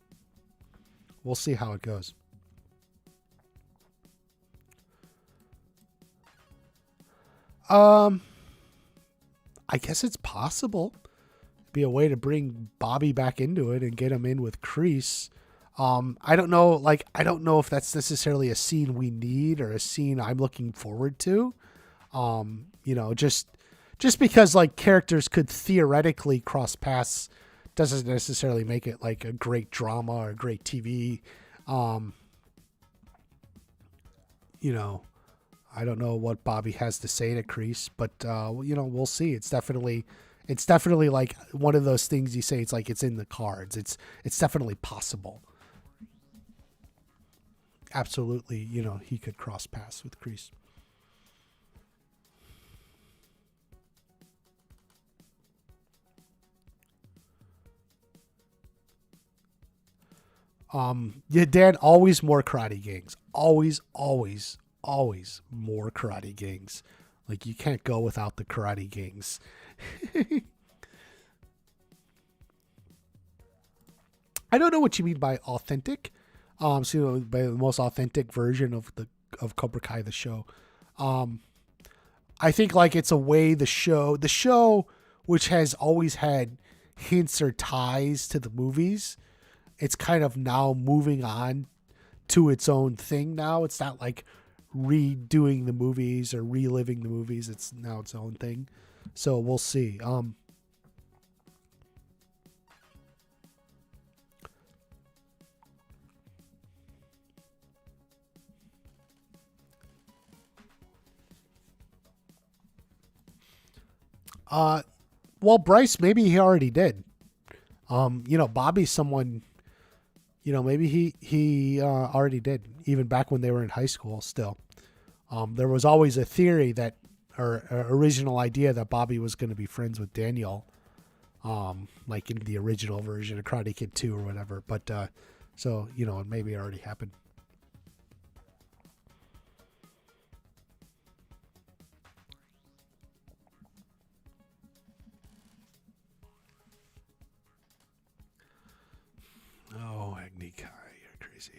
We'll see how it goes. I guess it's possible. Be a way to bring Bobby back into it and get him in with Kresse. I don't know. I don't know if that's necessarily a scene we need or a scene I'm looking forward to. Just because characters could theoretically cross paths doesn't necessarily make it like a great drama or great TV. I don't know what Bobby has to say to Kresse, but we'll see. It's definitely like one of those things you say. It's like it's in the cards. It's definitely possible. Absolutely, he could cross paths with Kresse. Yeah, Dad, always more karate gangs. Always more karate gangs. Like, you can't go without the karate gangs. I don't know what you mean by authentic. So by the most authentic version of Cobra Kai, the show. I think like it's a way the show, which has always had hints or ties to the movies, it's kind of now moving on to its own thing now. It's not like redoing the movies or reliving the movies. It's now its own thing. So we'll see. Well, Bryce, maybe he already did. Bobby's someone, maybe he already did, even back when they were in high school still. There was always a theory that, or original idea that Bobby was going to be friends with Daniel, like in the original version of Karate Kid 2 or whatever. But, so, it maybe already happened. Oh, Agni Kai, you're crazy.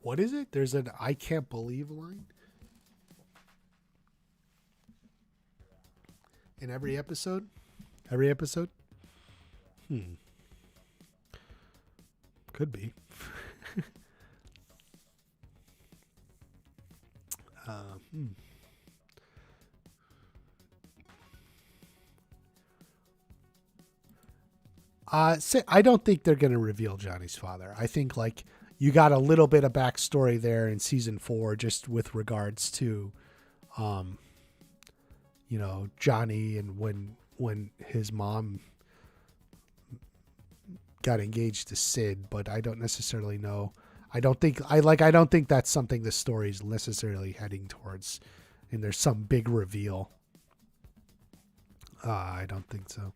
What is it? There's an I can't believe line in every episode? Every episode? Could be. I don't think they're going to reveal Johnny's father. I think like you got a little bit of backstory there in season 4, just with regards to, Johnny and when his mom got engaged to Sid, but I don't necessarily know. I don't think that's something the story's necessarily heading towards, and there's some big reveal. I don't think so.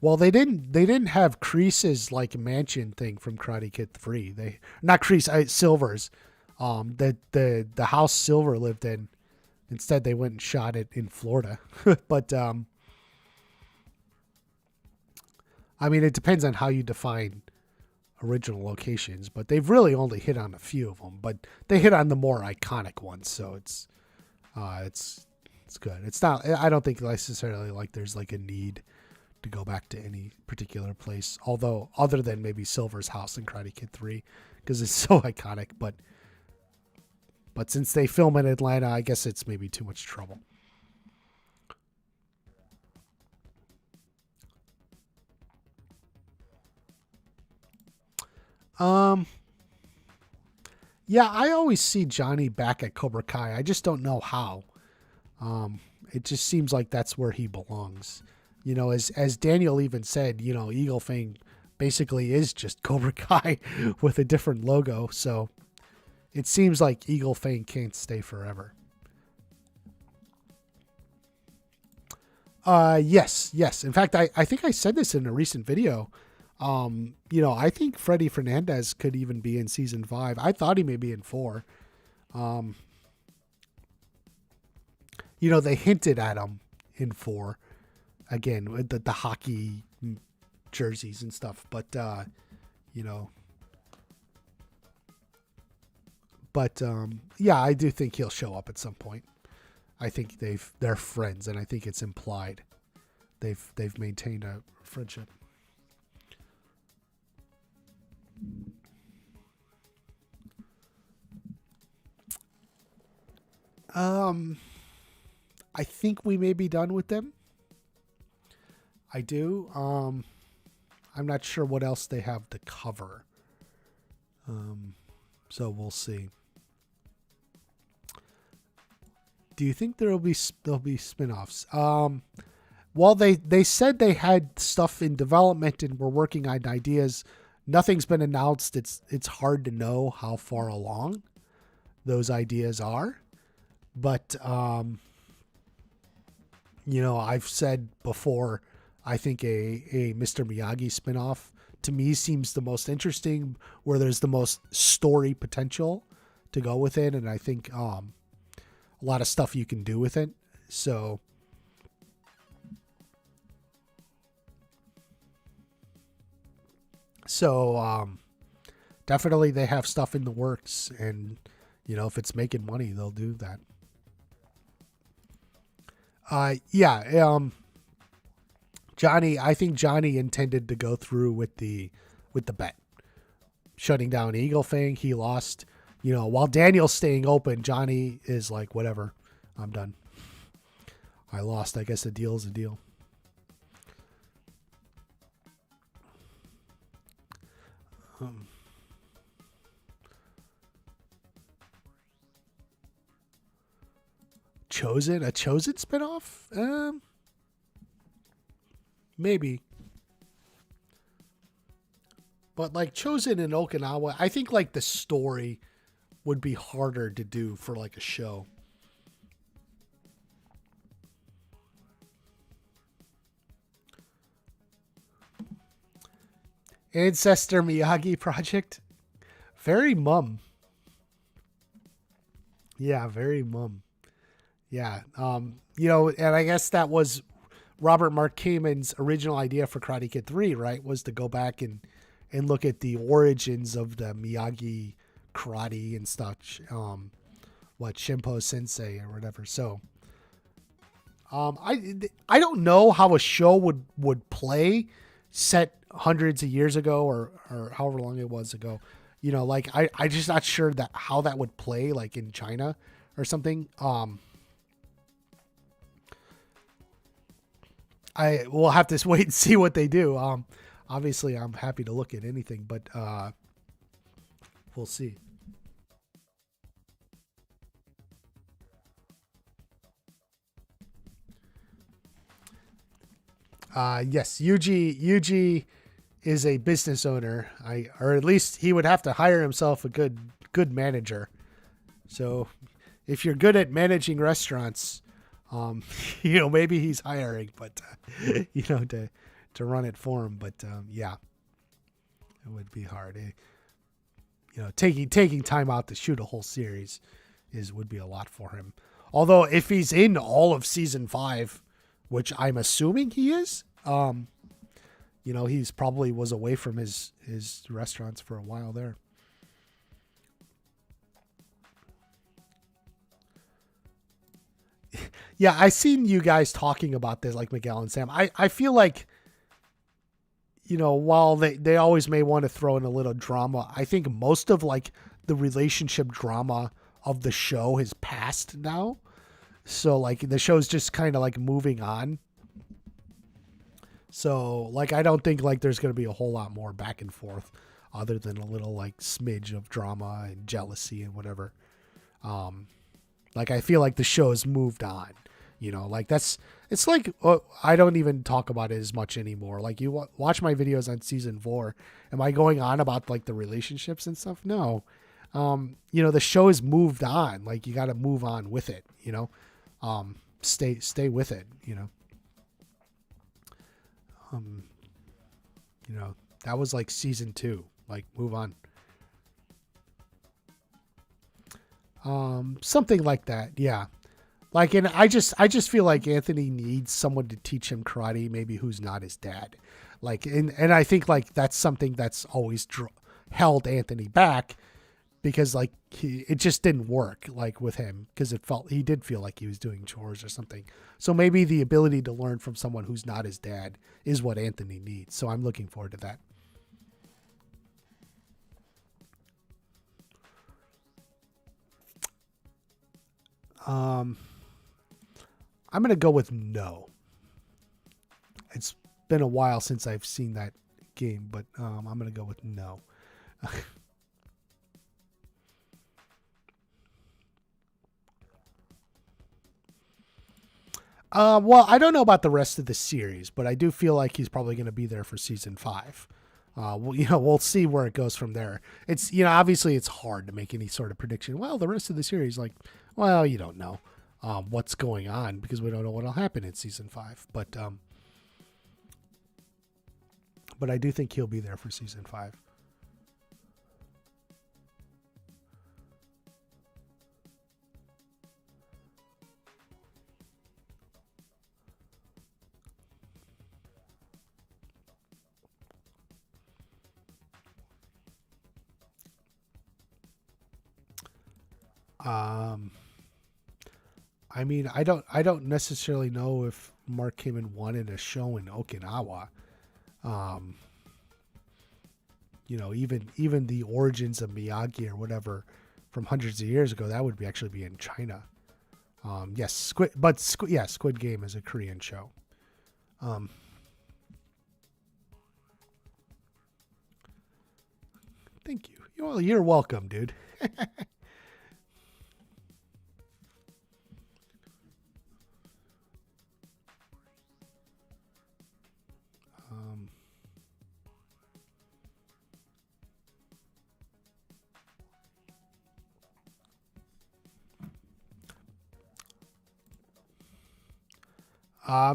Well, they didn't have Kresse's like mansion thing from Karate Kid 3. They not Kresse, Silver's. The house Silver lived in. Instead, they went and shot it in Florida. But I mean, it depends on how you define original locations. But they've really only hit on a few of them. But they hit on the more iconic ones, so it's good. It's not. I don't think necessarily like there's like a need to go back to any particular place, although other than maybe Silver's house in Karate Kid 3, because it's so iconic. But since they film in Atlanta, I guess it's maybe too much trouble. Yeah, I always see Johnny back at Cobra Kai. I just don't know how. It just seems like that's where he belongs. As Daniel even said, Eagle Fang basically is just Cobra Kai with a different logo. So it seems like Eagle Fang can't stay forever. Yes. In fact, I think I said this in a recent video. I think Freddie Fernandez could even be in season 5. I thought he may be in 4. They hinted at him in 4. Again, with the hockey jerseys and stuff. But, yeah, I do think he'll show up at some point. I think they're friends, and I think it's implied. They've maintained a friendship. I think we may be done with them. I do. I'm not sure what else they have to cover. So we'll see. Do you think there'll be spin-offs? Well, Well, they said they had stuff in development and were working on ideas. Nothing's been announced. It's hard to know how far along those ideas are. But, I've said before, I think a Mr. Miyagi spinoff to me seems the most interesting, where there's the most story potential to go with it. And I think a lot of stuff you can do with it. So definitely they have stuff in the works, and if it's making money, they'll do that. Johnny, I think Johnny intended to go through with the bet, shutting down Eagle Fang. He lost, while Daniel's staying open. Johnny is like, whatever, I'm done. I lost. I guess a deal is a deal. Chozen? A Chozen spinoff? Maybe. But like Chozen in Okinawa, I think like the story would be harder to do for like a show. Ancestor Miyagi project. Very mum. Yeah, very mum. Yeah. And I guess that was Robert Mark Kamen's original idea for Karate Kid 3, right? Was to go back and look at the origins of the Miyagi karate and stuff. Shimpo Sensei or whatever. So, I don't know how a show would play set hundreds of years ago or however long it was ago. I just not sure that how that would play like in China or something. I will have to wait and see what they do. Obviously I'm happy to look at anything, but we'll see. Yes, Yuji is a business owner. Or at least he would have to hire himself a good manager. So if you're good at managing restaurants, maybe he's hiring, but to run it for him. But yeah, it would be hard. Taking time out to shoot a whole series would be a lot for him. Although if he's in all of season 5, which I'm assuming he is, he's probably was away from his restaurants for a while there. Yeah, I seen you guys talking about this, like Miguel and Sam. I feel like, while they always may want to throw in a little drama, I think most of like the relationship drama of the show has passed now. So like the show's just kind of like moving on. So like I don't think like there's going to be a whole lot more back and forth other than a little like smidge of drama and jealousy and whatever. Like I feel like the show's moved on. It's like I don't even talk about it as much anymore. Like you watch my videos on season 4. Am I going on about like the relationships and stuff? No. The show has moved on. Like you got to move on with it, stay with it, that was like season 2, like move on. Something like that. Yeah. Like, and I just feel like Anthony needs someone to teach him karate, maybe who's not his dad. Like, and I think like that's something that's always held Anthony back because like it just didn't work like with him because he did feel like he was doing chores or something. So maybe the ability to learn from someone who's not his dad is what Anthony needs. So I'm looking forward to that. I'm going to go with no. It's been a while since I've seen that game, but I'm going to go with no. Well, I don't know about the rest of the series, but I do feel like he's probably going to be there for season 5. We'll see where it goes from there. It's, obviously it's hard to make any sort of prediction. Well, the rest of the series, like, well, you don't know what's going on because we don't know what'll happen in season 5. But I do think he'll be there for season 5. I mean, I don't necessarily know if Mark Kamen wanted a show in Okinawa. Even the origins of Miyagi or whatever from hundreds of years ago, that would actually be in China. Yes, Squid Game is a Korean show. Thank you. Well, you're welcome, dude.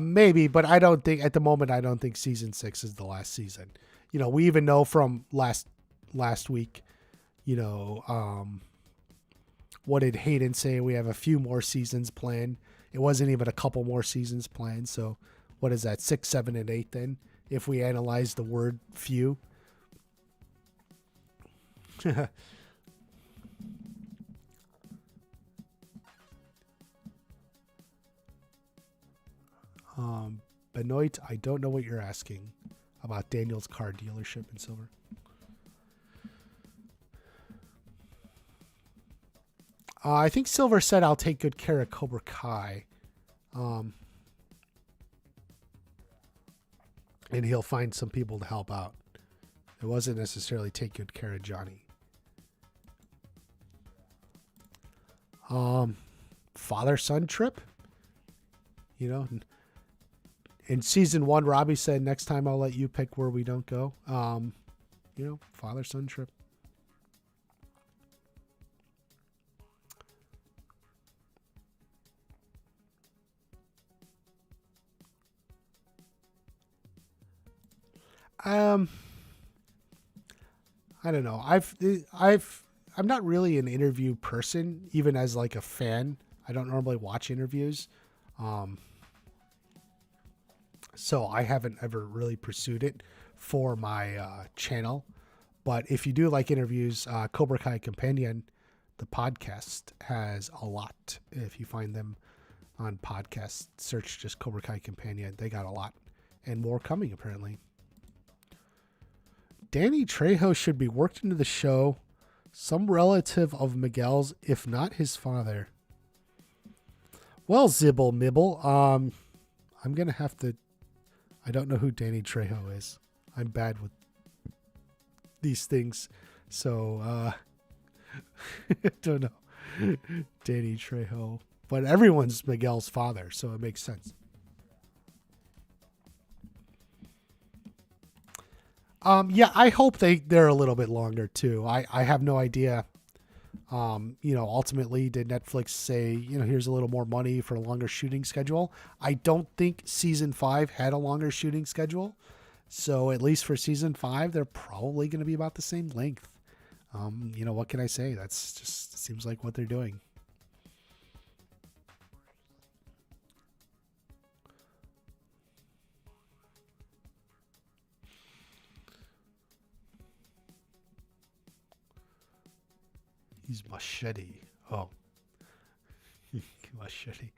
Maybe, but I don't think at the moment. I don't think season 6 is the last season. We even know from last week. What did Hayden say? We have a few more seasons planned. It wasn't even a couple more seasons planned. So, what is that? 6, 7, and 8 then? If we analyze the word "few." Benoit, I don't know what you're asking about Daniel's car dealership in Silver. I think Silver said I'll take good care of Cobra Kai. And he'll find some people to help out. It wasn't necessarily take good care of Johnny. Father-son trip? In season 1, Robbie said, next time I'll let you pick where we don't go. Father-son trip. I don't know. I'm not really an interview person, even as like a fan. I don't normally watch interviews. So I haven't ever really pursued it for my channel. But if you do like interviews, Cobra Kai Companion, the podcast, has a lot. If you find them on podcasts, search just Cobra Kai Companion. They got a lot and more coming apparently. Danny Trejo should be worked into the show. Some relative of Miguel's, if not his father. Well, Zibble Mibble, I'm going to have to... I don't know who Danny Trejo is. I'm bad with these things. So, I don't know. Danny Trejo. But everyone's Miguel's father, so it makes sense. Yeah, I hope they're a little bit longer too. I have no idea. Ultimately, did Netflix say, here's a little more money for a longer shooting schedule? I don't think season 5 had a longer shooting schedule. So at least for season 5, they're probably going to be about the same length. What can I say? That's just seems like what they're doing. He's Machete. Oh. Machete.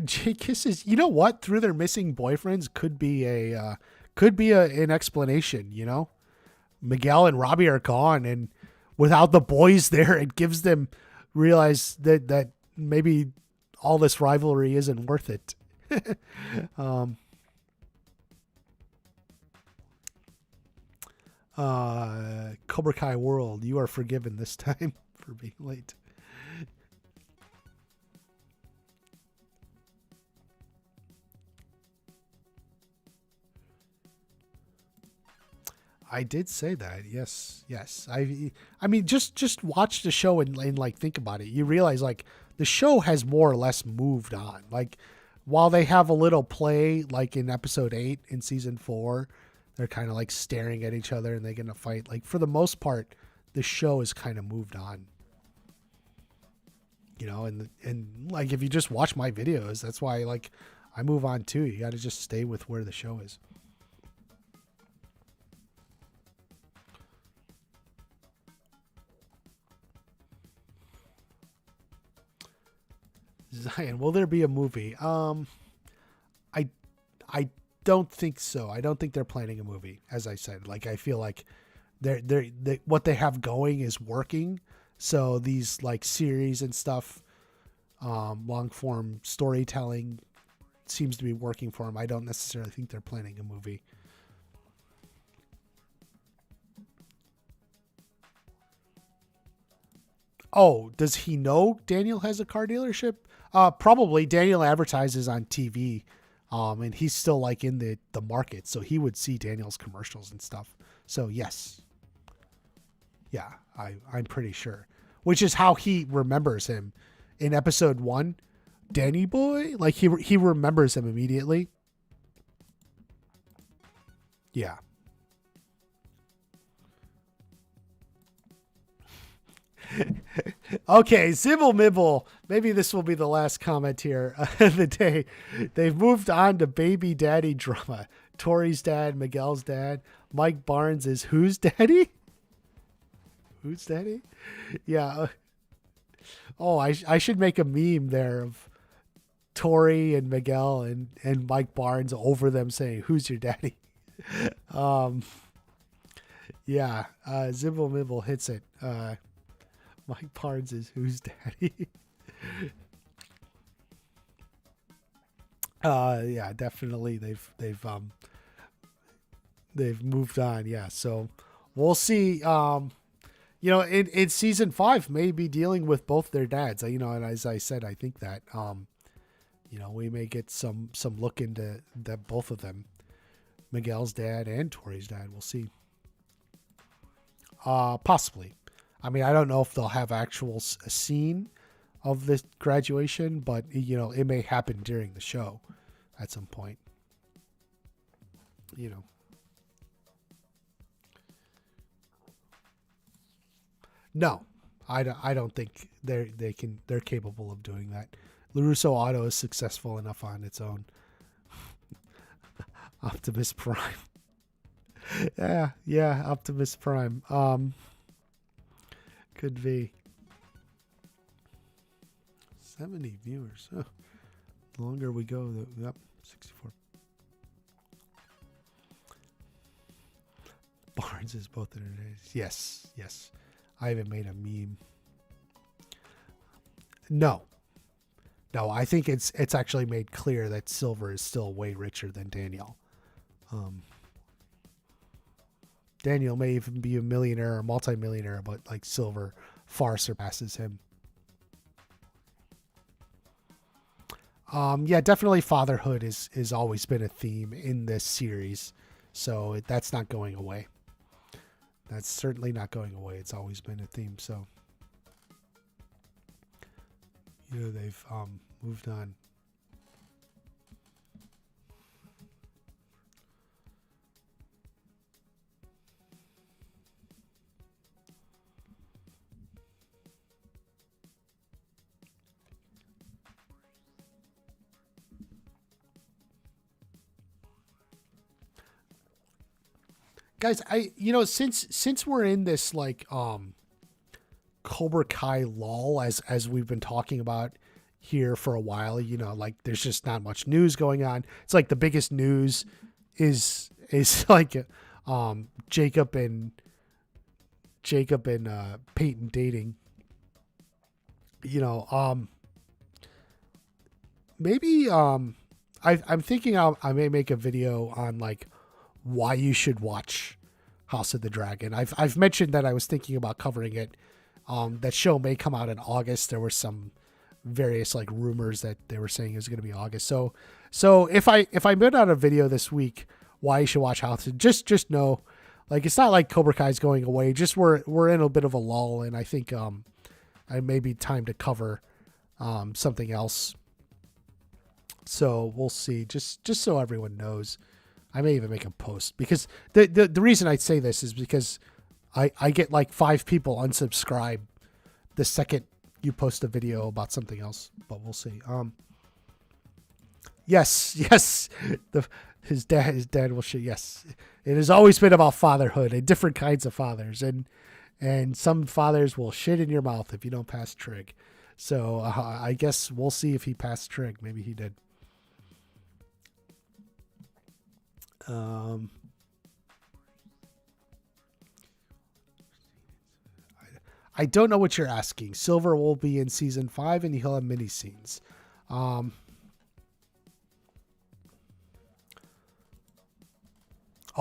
Jay Kisses, you know what? Through their missing boyfriends could be an explanation, Miguel and Robbie are gone, and without the boys there, it gives them realize that maybe all this rivalry isn't worth it. Cobra Kai World, you are forgiven this time. for being late. I did say that. Yes. I mean, just watch the show and like think about it. You realize like the show has more or less moved on. Like while they have a little play, like in episode 8 in season 4, they're kind of like staring at each other and they're going to fight. Like for the most part, the show has kind of moved on. You know, and like if you just watch my videos, that's why like I move on too. You got to just stay with where the show is. Zion, will there be a movie? I don't think so. I don't think they're planning a movie. As I said, like I feel like they what they have going is working. So these like series and stuff, long form storytelling seems to be working for them. I don't necessarily think they're planning a movie. Oh, does he know Daniel has a car dealership? Probably. Daniel advertises on TV, and he's still like in the market, so he would see Daniel's commercials and stuff. So yes, yeah, I'm pretty sure. Which is how he remembers him in episode 1. Danny boy, like he remembers him immediately. Yeah. Okay, Zibble Mibble. Maybe this will be the last comment here of the day. They've moved on to baby daddy drama. Tori's dad, Miguel's dad. Mike Barnes is whose daddy? Whose daddy? Yeah. Oh, I should make a meme there of Tori and Miguel and Mike Barnes over them saying, "Who's your daddy?" Yeah. Zibble Mibble hits it. Mike Barnes is whose daddy? Yeah, definitely they've moved on. Yeah, so we'll see. You know, in season 5 may be dealing with both their dads. You know, and as I said, I think that you know, we may get some look into that, both of them, Miguel's dad and Tori's dad. We'll see. Possibly. I mean, I don't know if they'll have actual a scene of this graduation, but you know, it may happen during the show at some point. You know. No, I don't think they're capable of doing that. LaRusso Auto is successful enough on its own. Optimus Prime. yeah, Optimus Prime. Could be 70 viewers. Huh. The longer we go, yep, 64. Barnes is both internet. Yes. I haven't made a meme. No, I think it's actually made clear that Silver is still way richer than Daniel. Daniel may even be a millionaire or multimillionaire, but like Silver far surpasses him. Yeah, definitely fatherhood is always been a theme in this series, so that's not going away. That's certainly not going away. It's always been a theme. So, you know, they've moved on. Guys, since we're in this like Cobra Kai lull as we've been talking about here for a while, you know, like there's just not much news going on. It's like the biggest news is like Jacob and Peyton dating. You know, maybe I'm thinking I may make a video on like why you should watch House of the Dragon. I've mentioned that I was thinking about covering it That show may come out in August. There were some various like rumors that they were saying it was going to be August. So if I put out a video this week, why you should watch House, just know, like, it's not like Cobra Kai's going away. Just we're in a bit of a lull, and I think it may be time to cover something else. So we'll see. Just so everyone knows, I may even make a post, because the reason I say this is because I get like 5 people unsubscribe the second you post a video about something else, but we'll see. Yes. His dad will shit. Yes. It has always been about fatherhood and different kinds of fathers, and some fathers will shit in your mouth if you don't pass trig. So I guess we'll see if he passed trig. Maybe he did. I don't know what you're asking. Silver will be in season 5 and he'll have mini scenes.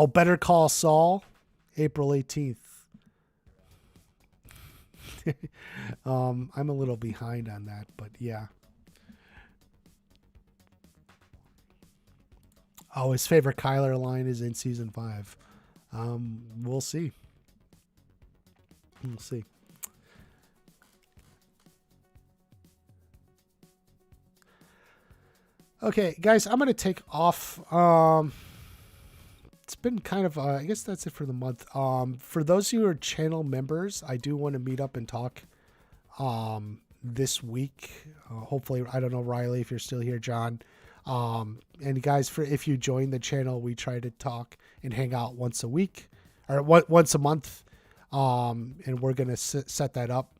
Better Call Saul, April 18th. I'm a little behind on that, but yeah. Oh, his favorite Kyler line is in season 5. We'll see. We'll see. Okay, guys, I'm going to take off. It's been kind of, I guess that's it for the month. For those who are channel members, I do want to meet up and talk this week. Hopefully, I don't know, Riley, if you're still here, John. And guys, if you join the channel, we try to talk and hang out once a week or once a month. And we're going to set that up.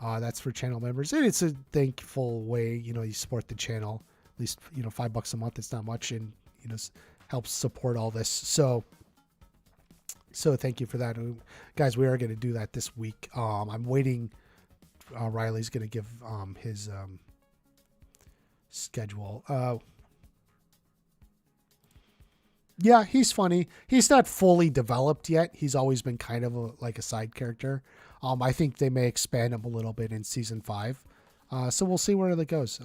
That's for channel members. And it's a thankful way, you support the channel. At least, $5 a month. It's not much, and, helps support all this. So thank you for that. Guys, we are going to do that this week. I'm waiting. Riley's going to give his schedule. Yeah, he's funny. He's not fully developed yet. He's always been kind of like a side character. I think they may expand him a little bit in season 5. So we'll see where that goes.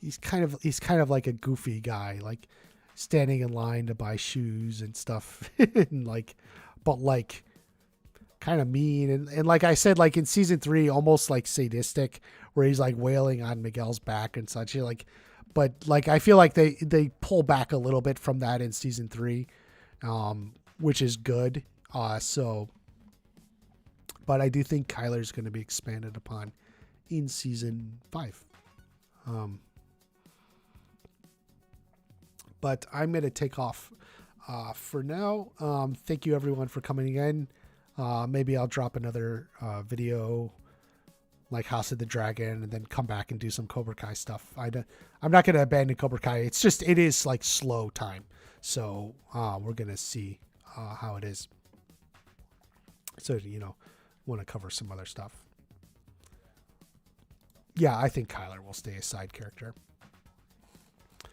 He's kind of like a goofy guy, like standing in line to buy shoes and stuff, and but kind of mean. And like I said, like in season 3, almost like sadistic, where he's like wailing on Miguel's back and such. But I feel like they pull back a little bit from that in season 3, which is good. But I do think Kyler's going to be expanded upon in season 5. But I'm going to take off for now. Thank you, everyone, for coming in. Maybe I'll drop another video like House of the Dragon and then come back and do some Cobra Kai stuff. I'm not going to abandon Cobra Kai. It is like slow time. So we're going to see how it is. So, want to cover some other stuff. Yeah, I think Kyler will stay a side character.